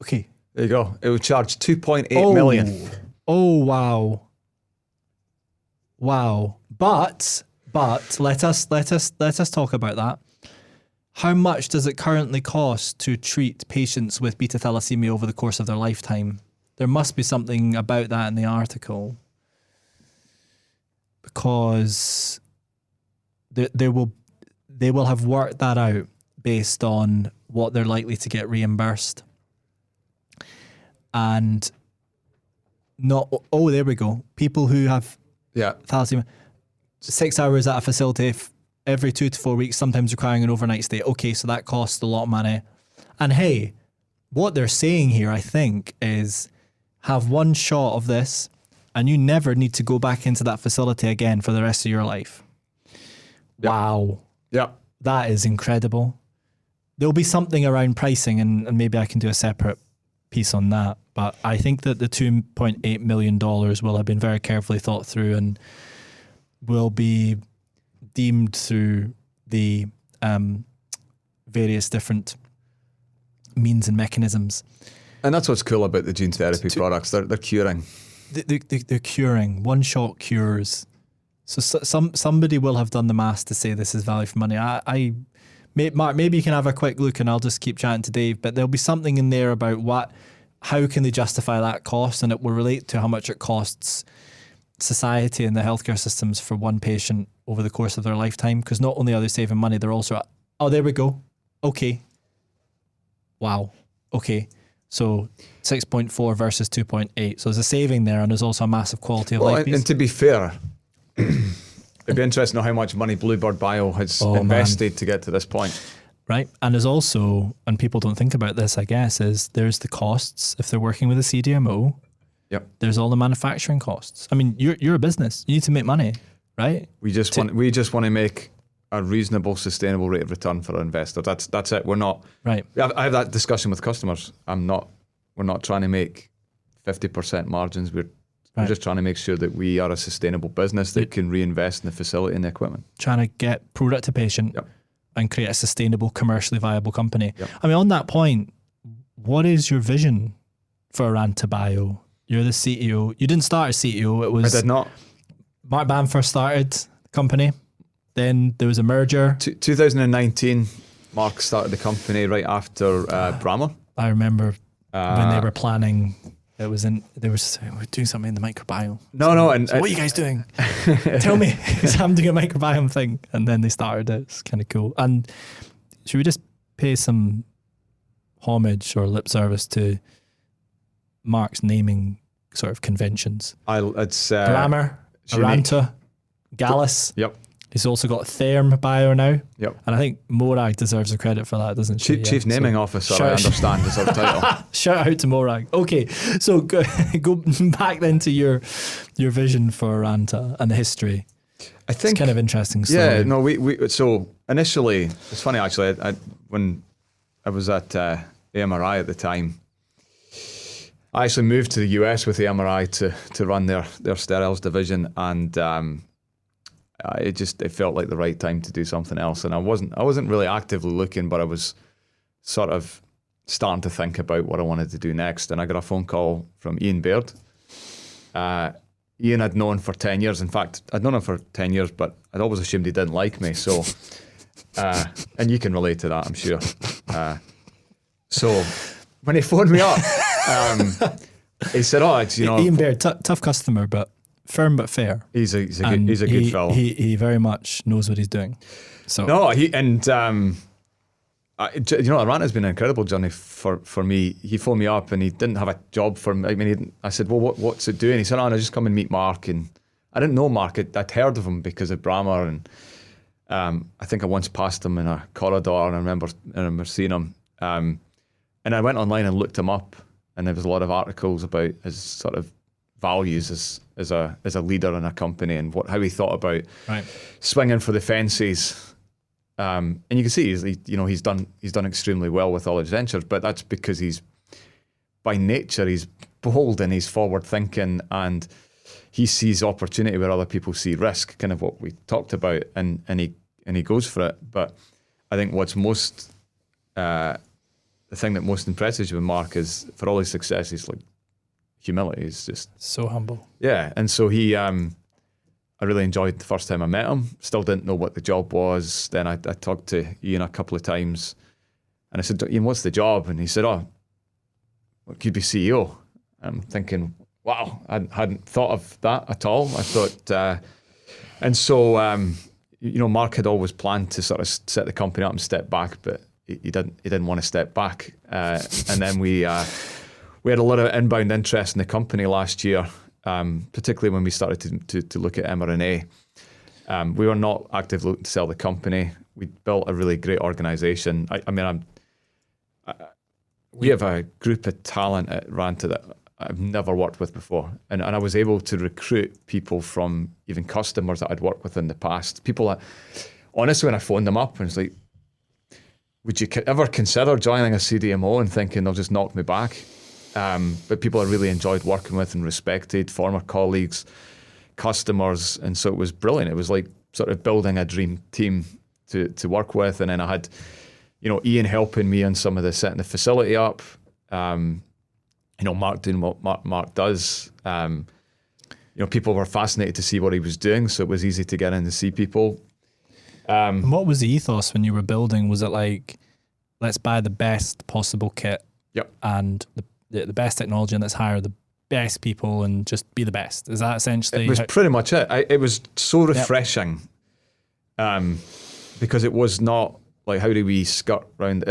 Okay. There you go. It would charge 2.8 million. Oh, wow. Wow. But let us talk about that. How much does it currently cost to treat patients with beta thalassemia over the course of their lifetime? There must be something about that in the article, because they will have worked that out based on what they're likely to get reimbursed. And there we go. People who have thalassemia, 6 hours at a facility every 2 to 4 weeks, sometimes requiring an overnight stay. Okay, so that costs a lot of money. And hey, what they're saying here, I think, is have one shot of this and you never need to go back into that facility again for the rest of your life. Yep. Wow. Yeah. That is incredible. There'll be something around pricing, and maybe I can do a separate piece on that. But I think that the $2.8 million will have been very carefully thought through and will be deemed through the various different means and mechanisms. And that's what's cool about the gene therapy products. They're curing. They're curing. One-shot cures. So somebody will have done the maths to say this is value for money. Mark, maybe you can have a quick look and I'll just keep chatting to Dave, but there'll be something in there about how can they justify that cost, and it will relate to how much it costs society and the healthcare systems for one patient over the course of their lifetime. Because not only are they saving money, they're also, there we go. Okay. Wow. Okay. So 6.4 versus 2.8. So there's a saving there, and there's also a massive quality of life piece. And to be fair, it'd be interesting to know how much money Bluebird Bio has invested to get to this point. Right. And there's also, and people don't think about this, I guess, is there's the costs if they're working with a CDMO. Yep. There's all the manufacturing costs. I mean, you're a business. You need to make money, right? We just want to make a reasonable, sustainable rate of return for our investor. That's it. We're not right. I have that discussion with customers. We're not trying to make 50% margins. We're just trying to make sure that we are a sustainable business that can reinvest in the facility and the equipment. Trying to get product to patient. Yep. And create a sustainable, commercially viable company. Yep. I mean, on that point, what is your vision for ArrantaBio? You're the CEO. You didn't start as CEO. It was... I did not. Mark Bam first started the company. Then there was a merger. 2019, Mark started the company right after Brammer. I remember when they were planning... They were doing something in the microbiome. And what are you guys doing? Tell me, because I'm doing a microbiome thing. And then they started it. It's kind of cool. And should we just pay some homage or lip service to Mark's naming sort of conventions? It's Brammer, Arranta, Gallus. Yep. He's also got ArrantaBio now. Yep. And I think Morag deserves the credit for that, doesn't she? Chief Naming Officer, I understand, is our title. Shout out to Morag. Okay, so go back then to your vision for Arranta and the history. I think it's kind of interesting story. Yeah, no, we so initially, it's funny actually, when I was at AMRI at the time, I actually moved to the US with the AMRI to run their steriles division, and it felt like the right time to do something else. And I wasn't really actively looking, but I was sort of starting to think about what I wanted to do next. And I got a phone call from Ian Baird. Ian I'd known for 10 years. In fact, I'd known him for 10 years, but I'd always assumed he didn't like me. So, and you can relate to that, I'm sure. So when he phoned me up, he said, it's, Ian Baird, tough customer, but firm but fair. He's a good fellow. He very much knows what he's doing. So Arranta's been an incredible journey for me. He phoned me up and he didn't have a job for me. I mean, I said, well, what's it doing? He said, no, just come and meet Mark. And I didn't know Mark. I'd heard of him because of Brammer, and I think I once passed him in a corridor, and I remember seeing him. And I went online and looked him up, and there was a lot of articles about his sort of values as a leader in a company, and how he thought about swinging for the fences. And you can see he's done extremely well with all his ventures, but that's because by nature he's bold and he's forward thinking, and he sees opportunity where other people see risk, kind of what we talked about, and he goes for it. But I think what's most the thing that most impresses you with Mark is, for all his successes, like humility is just so humble. Yeah, and so I really enjoyed the first time I met him. Still didn't know what the job was. Then I talked to Ian a couple of times, and I said, "Ian, what's the job?" And he said, "Oh, well, could be CEO." I'm thinking, wow, I hadn't thought of that at all. I thought, and so Mark had always planned to sort of set the company up and step back, but he didn't want to step back. And then we had a lot of inbound interest in the company last year. Particularly when we started to look at mRNA. We were not actively looking to sell the company. We built a really great organization. We have a group of talent at Arranta that I've never worked with before. And I was able to recruit people from even customers that I'd worked with in the past. People that, honestly, when I phoned them up and it's like, would you ever consider joining a CDMO, and thinking they'll just knock me back? But people I really enjoyed working with and respected, former colleagues, customers, and so it was brilliant. It was like sort of building a dream team to work with. And then I had, Ian helping me on some of the setting the facility up. Mark doing what Mark does. People were fascinated to see what he was doing, so it was easy to get in to see people. And what was the ethos when you were building? Was it like, let's buy the best possible kit? Yep. And the best technology, and let's hire the best people and just be the best? Is that essentially? It was pretty much it. It was so refreshing, because it was not like, how do we skirt around?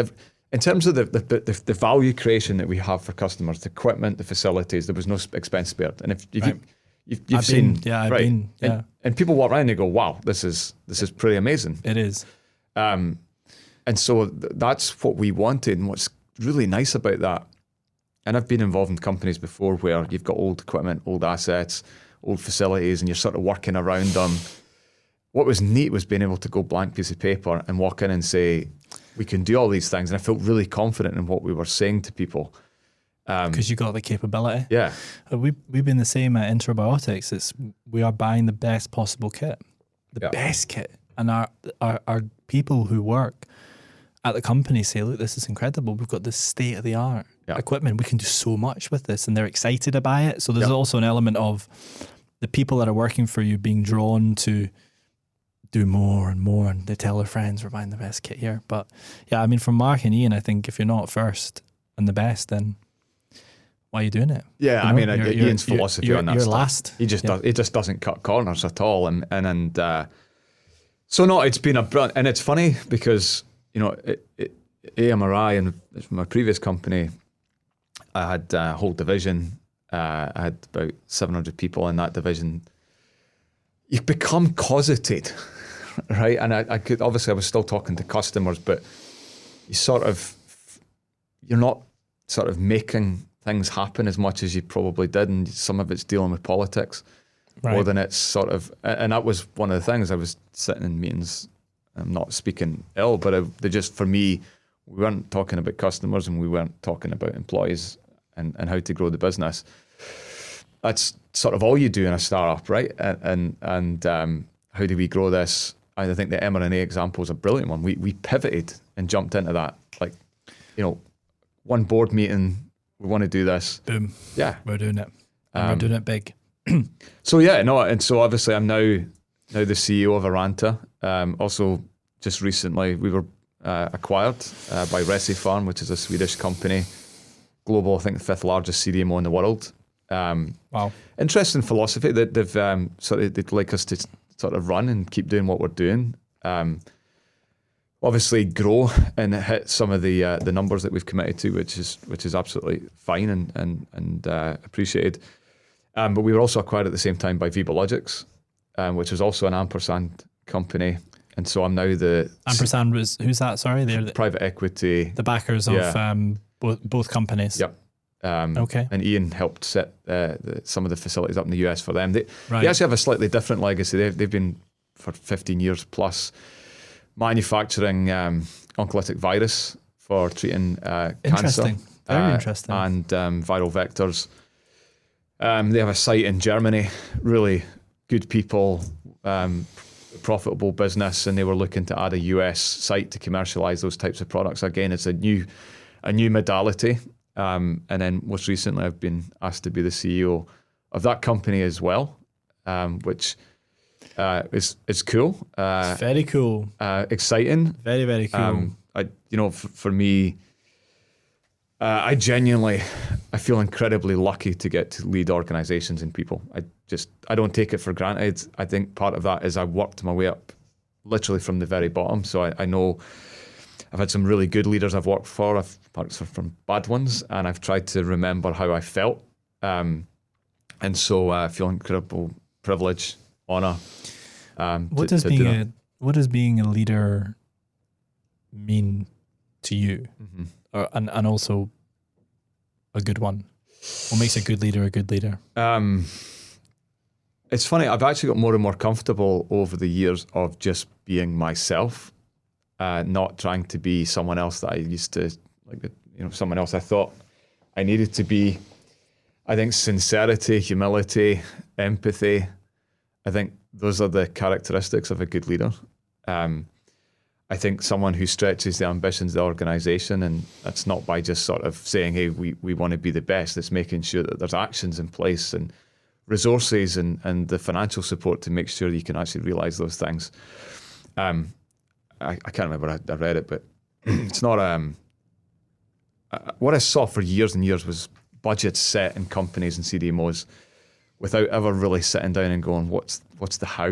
In terms of the value creation that we have for customers, the equipment, the facilities, there was no expense spared. And if you've seen, and people walk around and they go, wow, this is pretty amazing. It is. And so that's what we wanted, and what's really nice about that. And I've been involved in companies before where you've got old equipment, old assets, old facilities, and you're sort of working around them. What was neat was being able to go blank piece of paper and walk in and say, we can do all these things. And I felt really confident in what we were saying to people. Because you got the capability. Yeah. We've been the same at EnteroBiotix. We are buying the best possible kit, the best kit. And our people who work at the company say, look, this is incredible. We've got this state-of-the-art equipment. We can do so much with this. And they're excited to buy it. So there's also an element of the people that are working for you being drawn to do more and more. And they tell their friends, we're buying the best kit here. But yeah, from Mark and Ian, I think if you're not first and the best, then why are you doing it? Yeah, Ian's philosophy on that you're stuff. Last. He just doesn't cut corners at all. So no, it's been a brilliant, and it's funny because, AMRI and my previous company, I had a whole division. I had about 700 people in that division. You become closeted, right? And I was still talking to customers, but you're not sort of making things happen as much as you probably did, and some of it's dealing with politics more than it's sort of. And that was one of the things. I was sitting in meetings. I'm not speaking ill, but they just, for me, we weren't talking about customers and we weren't talking about employees and how to grow the business. That's sort of all you do in a startup, right? And how do we grow this? I think the mRNA example is a brilliant one. We pivoted and jumped into that. Like, one board meeting, we want to do this. Boom. Yeah. We're doing it. And we're doing it big. And so obviously I'm now the CEO of Arranta. Also, just recently we were acquired by Recipharm, which is a Swedish company, global, I think the 5th largest CDMO in the world. Wow. Interesting philosophy that they'd like us to sort of run and keep doing what we're doing. Obviously grow and hit some of the numbers that we've committed to, which is absolutely fine and appreciated. But we were also acquired at the same time by Probiotics, which was also an ampersand company. And so I'm now the... Ampersand was, who's that? Sorry, they're the private equity. The backers of both companies. Yep. Okay. And Ian helped set some of the facilities up in the US for them. They actually have a slightly different legacy. They've been for 15 years plus manufacturing oncolytic virus for treating interesting. cancer. Very interesting. And viral vectors. They have a site in Germany, really good people, profitable business, and they were looking to add a US site to commercialize those types of products. Again, it's a new modality. And then most recently, I've been asked to be the CEO of that company as well, which is cool. It's very cool. Exciting. Very, very cool. For me, I feel incredibly lucky to get to lead organizations and people. I don't take it for granted. I think part of that is I worked my way up literally from the very bottom. So I know I've had some really good leaders I've worked for. I've worked from bad ones, and I've tried to remember how I felt. And so I feel incredible privilege, honor. What does being a leader mean to you? Mm-hmm. And also a good one? What makes a good leader a good leader? It's funny, I've actually got more and more comfortable over the years of just being myself, not trying to be someone else that I used to, someone else I thought I needed to be. I think sincerity, humility, empathy, I think those are the characteristics of a good leader. I think someone who stretches the ambitions of the organization, and that's not by just sort of saying, hey, we want to be the best. It's making sure that there's actions in place and resources and the financial support to make sure you can actually realize those things. I can't remember, I read it, but it's not, what I saw for years and years was budgets set in companies and CDMOs without ever really sitting down and going, what's the how?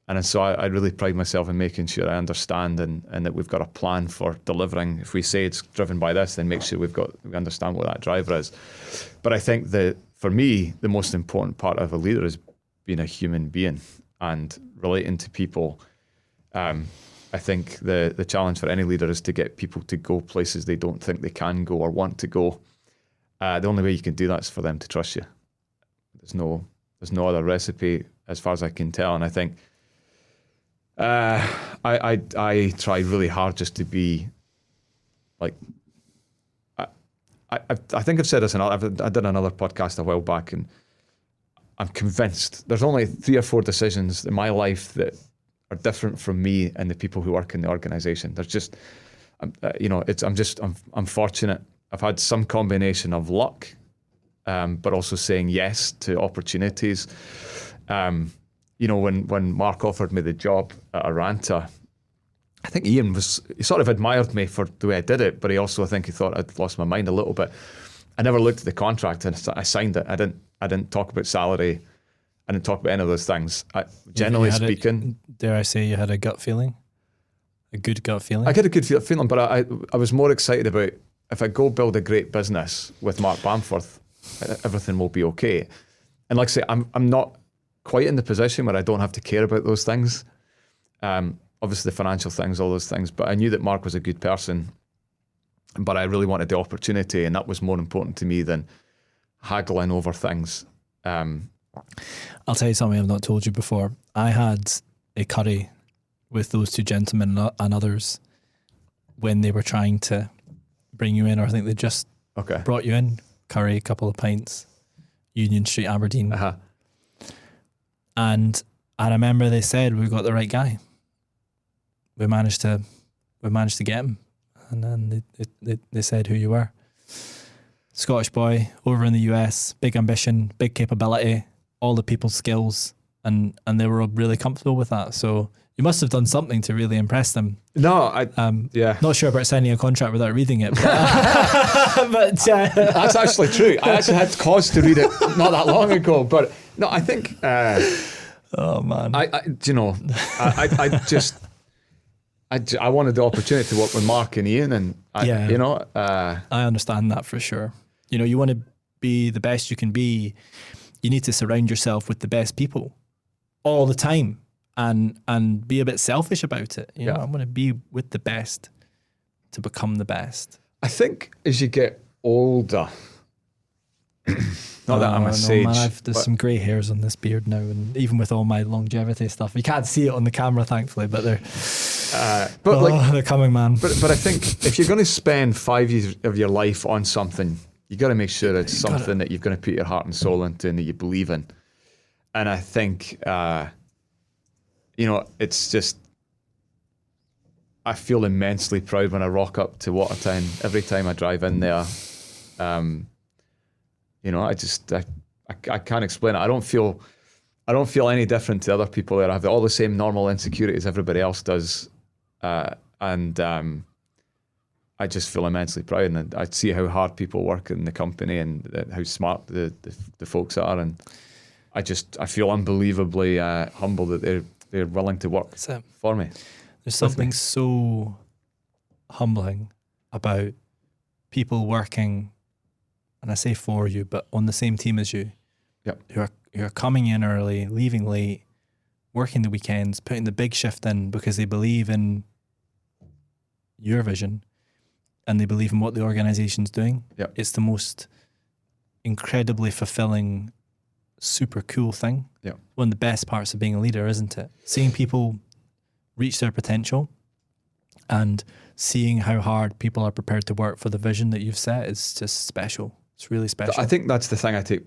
And so I really pride myself in making sure I understand and that we've got a plan for delivering. If we say it's driven by this, then make sure we understand what that driver is. But I think that for me, the most important part of a leader is being a human being and relating to people. I think the challenge for any leader is to get people to go places they don't think they can go or want to go. The only way you can do that is for them to trust you. There's no other recipe as far as I can tell. And I think I try really hard just to be like, I think I've said this, I did another podcast a while back, and I'm convinced there's only 3 or 4 decisions in my life that are different from me and the people who work in the organization. There's just, I'm fortunate. I've had some combination of luck, but also saying yes to opportunities. When Mark offered me the job at Arranta, I think Ian he sort of admired me for the way I did it, but I think he thought I'd lost my mind a little bit. I never looked at the contract and I signed it. I didn't talk about salary. I didn't talk about any of those things. Generally speaking, dare I say you had a gut feeling? A good gut feeling? I had a good feeling, but I was more excited about if I go build a great business with Mark Bamforth, everything will be okay. And like I say, I'm not quite in the position where I don't have to care about those things. Obviously the financial things, all those things, but I knew that Mark was a good person, but I really wanted the opportunity, and that was more important to me than haggling over things. I'll tell you something I've not told you before. I had a curry with those 2 gentlemen and others when they were trying to bring you in, or I think they just brought you in. Curry, a couple of pints, Union Street, Aberdeen. Uh-huh. And I remember they said, we've got the right guy. We managed to get him. And then they said who you were. Scottish boy, over in the US, big ambition, big capability, all the people skills, and they were really comfortable with that. So you must have done something to really impress them. No, not sure about signing a contract without reading it. But, that's actually true. I actually had cause to read it not that long ago. But no, I think. Oh man! I wanted the opportunity to work with Mark and Ian, and I understand that for sure. You want to be the best you can be. You need to surround yourself with the best people all the time. And be a bit selfish about it. I want to be with the best to become the best. I think as you get older, not that I'm a sage. Man, there's some grey hairs on this beard now, and even with all my longevity stuff, you can't see it on the camera, thankfully, but they're they're coming, man. But I think if you're going to spend 5 years of your life on something, you got to make sure it's something that you're going to put your heart and soul into and that you believe in. And I think. it's just, I feel immensely proud when I rock up to Watertown every time I drive in there. I can't explain it. I don't feel any different to other people there. I have all the same normal insecurities everybody else does, and I just feel immensely proud. And I see how hard people work in the company and how smart the folks are, and I feel unbelievably humbled that they're willing to work for me. There's something so humbling about people working, and I say for you, but on the same team as you. Yep. Who are coming in early, leaving late, working the weekends, putting the big shift in because they believe in your vision and they believe in what the organization's doing. Yep. It's the most incredibly fulfilling, super cool thing. Yep. One of the best parts of being a leader, isn't it? Seeing people reach their potential and seeing how hard people are prepared to work for the vision that you've set is just special. It's really special. I think that's the thing I take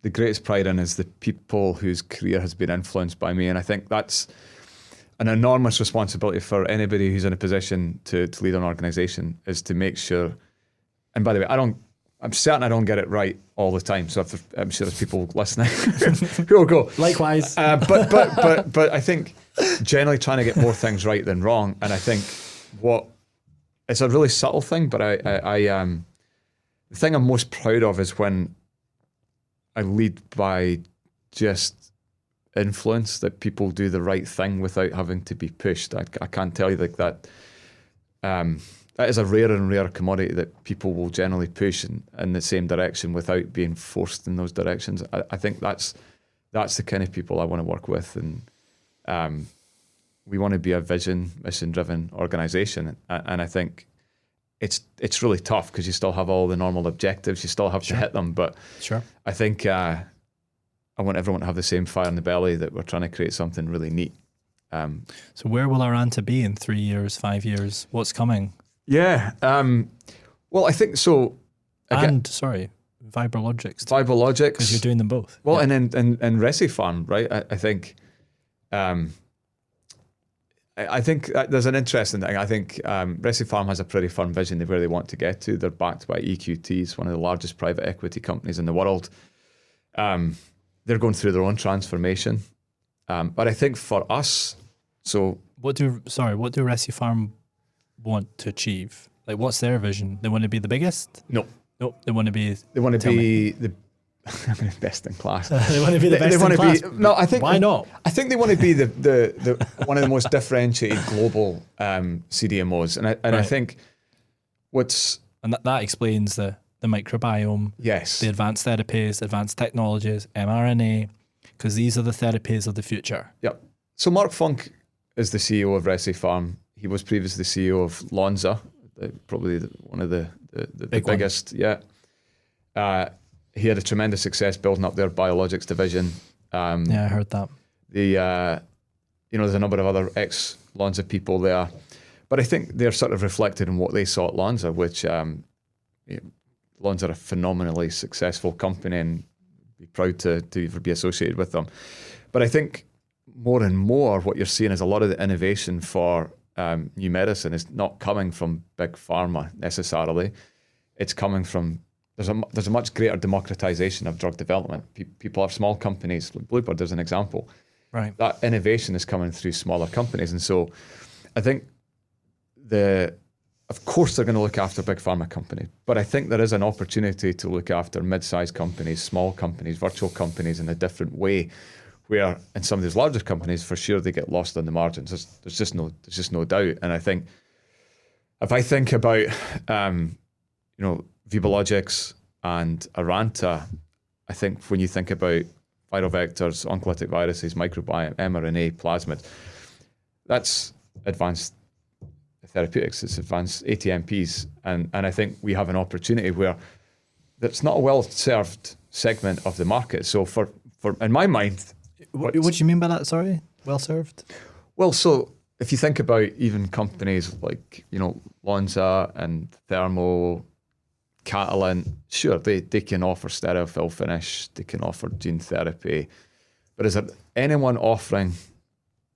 the greatest pride in, is the people whose career has been influenced by me. And I think that's an enormous responsibility for anybody who's in a position to lead an organization, is to make sure, and by the way, I'm certain I don't get it right all the time. So I'm sure there's people listening who will go, likewise. But I think generally trying to get more things right than wrong. And I think it's a really subtle thing, but the thing I'm most proud of is when I lead by just influence, that people do the right thing without having to be pushed. I can't tell you like that. That is a rarer and rarer commodity, that people will generally push in the same direction without being forced in those directions. I think that's the kind of people I want to work with, and we want to be a mission-driven organization, and I think it's really tough because you still have all the normal objectives, you still have to hit them, but I think I want everyone to have the same fire in the belly, that we're trying to create something really neat. So where will Arranta be in 3 years, 5 years? What's coming? Yeah. Well, I think so. Vibrologics. Vibrologics. Because you're doing them both. Well, and in Resifarm, right? I think there's an interesting thing. I think Resifarm has a pretty firm vision of where they want to get to. They're backed by EQT, one of the largest private equity companies in the world. They're going through their own transformation. But I think for us, what do Resifarm want to achieve? Like, what's their vision? They want to be the biggest? No, they want to be. They want to be the best in class. They want to be the best in class. I think. Why not? I think they want to be the one of the most differentiated global CDMOs, and I think that explains the microbiome. Yes. The advanced therapies, advanced technologies, mRNA, because these are the therapies of the future. Yep. So Mark Funk is the CEO of Resifarm. He was previously the CEO of Lonza, probably one of the biggest. Yeah. He had a tremendous success building up their biologics division. Yeah, I heard that. There's a number of other ex-Lonza people there, but I think they're sort of reflected in what they saw at Lonza, which Lonza are a phenomenally successful company, and be proud to ever be associated with them. But I think more and more what you're seeing is a lot of the innovation for new medicine is not coming from big pharma necessarily. It's coming from, there's a much greater democratization of drug development. People have small companies, like Bluebird is an example. Right. That innovation is coming through smaller companies. And so I think of course they're going to look after big pharma companies, but I think there is an opportunity to look after mid-sized companies, small companies, virtual companies in a different way, where in some of these larger companies, for sure, they get lost on the margins. There's just no doubt. And I think if I think about Vibrologics and Arranta, I think when you think about viral vectors, oncolytic viruses, microbiome, mRNA, plasmids, that's advanced therapeutics, it's advanced ATMPs. And I think we have an opportunity where that's not a well-served segment of the market. So for in my mind... What do you mean by that, sorry? Well-served? Well, so if you think about even companies like, Lonza and Thermo, Catalent, sure, they can offer sterile fill finish, they can offer gene therapy, but is there anyone offering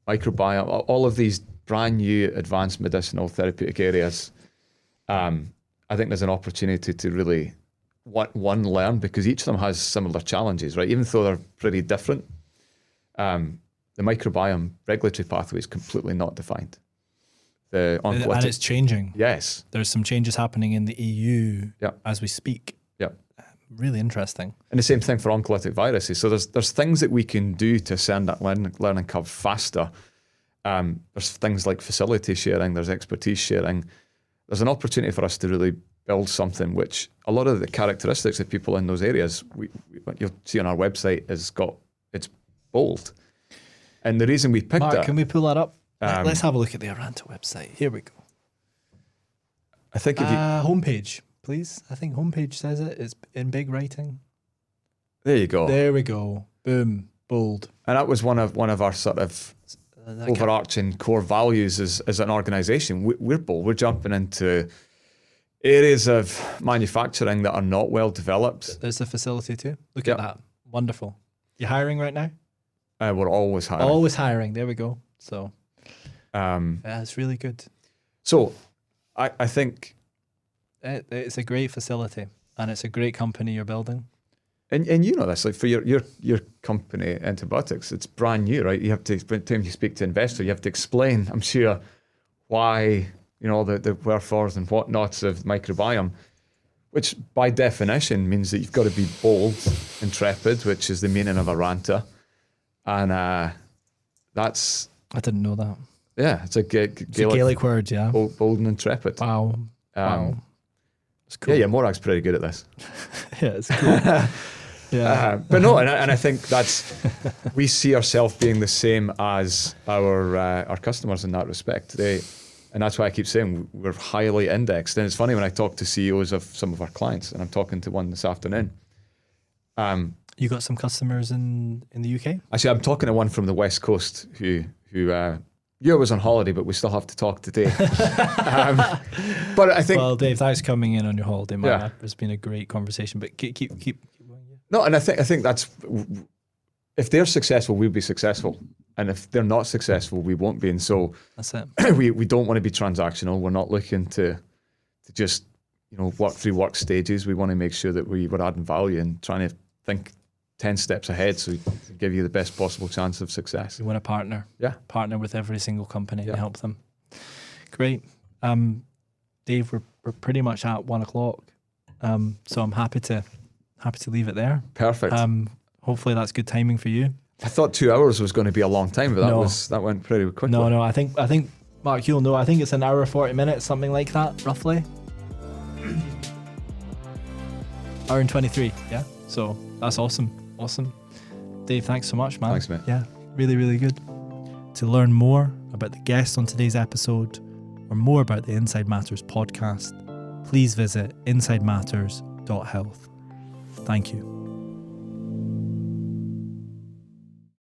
microbiome, all of these brand new advanced medicinal therapeutic areas, I think there's an opportunity to really learn, because each of them has similar challenges, right? Even though they're pretty different, the microbiome regulatory pathway is completely not defined. And it's changing. Yes. There's some changes happening in the EU as we speak. Yeah. Really interesting. And the same thing for oncolytic viruses. So there's things that we can do to send that learning curve faster. There's things like facility sharing, there's expertise sharing. There's an opportunity for us to really build something which a lot of the characteristics of people in those areas, you'll see on our website, it's bold. And the reason we picked Mark, can we pull that up? Let's have a look at the Arranta website. Here we go. I think if you homepage, please. I think homepage says it. It's in big writing. There you go. There we go. Boom. Bold. And that was one of our sort of overarching core values as an organisation. We're bold. We're jumping into areas of manufacturing that are not well developed. There's a facility too. Look at that. Wonderful. You hiring right now? We're always hiring. Always hiring. There we go. So, it's really good. So, I think it's a great facility, and it's a great company you're building. And you know this, like for your company, EnteroBiotix, it's brand new, right? You have to, by the time you speak to investors, you have to explain, I'm sure, why, the wherefores and whatnots of microbiome, which by definition means that you've got to be bold, intrepid, which is the meaning of Arranta. And that's... I didn't know that. Yeah, it's a Gaelic word, yeah. Bold and intrepid. Wow. It's cool. Yeah, Morag's pretty good at this. Yeah, it's cool. Yeah. But no, and I think we see ourselves being the same as our customers in that respect. And that's why I keep saying we're highly indexed. And it's funny when I talk to CEOs of some of our clients, and I'm talking to one this afternoon. You got some customers in the UK? Actually, I'm talking to one from the West Coast who you was on holiday, but we still have to talk today. But I think... Well, Dave, thanks for coming in on your holiday, man. Yeah. It's been a great conversation, but keep going. Yeah. No, and I think that's... If they're successful, we'll be successful. And if they're not successful, we won't be. And so... That's it. we don't want to be transactional. We're not looking to just, work through work stages. We want to make sure that we're adding value and trying to think 10 steps ahead so we can give you the best possible chance of success. You want to partner. Yeah. Partner with every single company and help them. Great. Dave, we're pretty much at 1 o'clock. So I'm happy to leave it there. Perfect. Hopefully that's good timing for you. I thought 2 hours was going to be a long time, but that went pretty quickly. No, I think Mark, you'll know, I think it's an hour 40 minutes, something like that, roughly. Hour and 23, yeah. So that's awesome. Dave, thanks so much, man. Thanks, mate. Yeah, really, really good. To learn more about the guest on today's episode or more about the Inside Matters podcast, please visit insidematters.health. Thank you.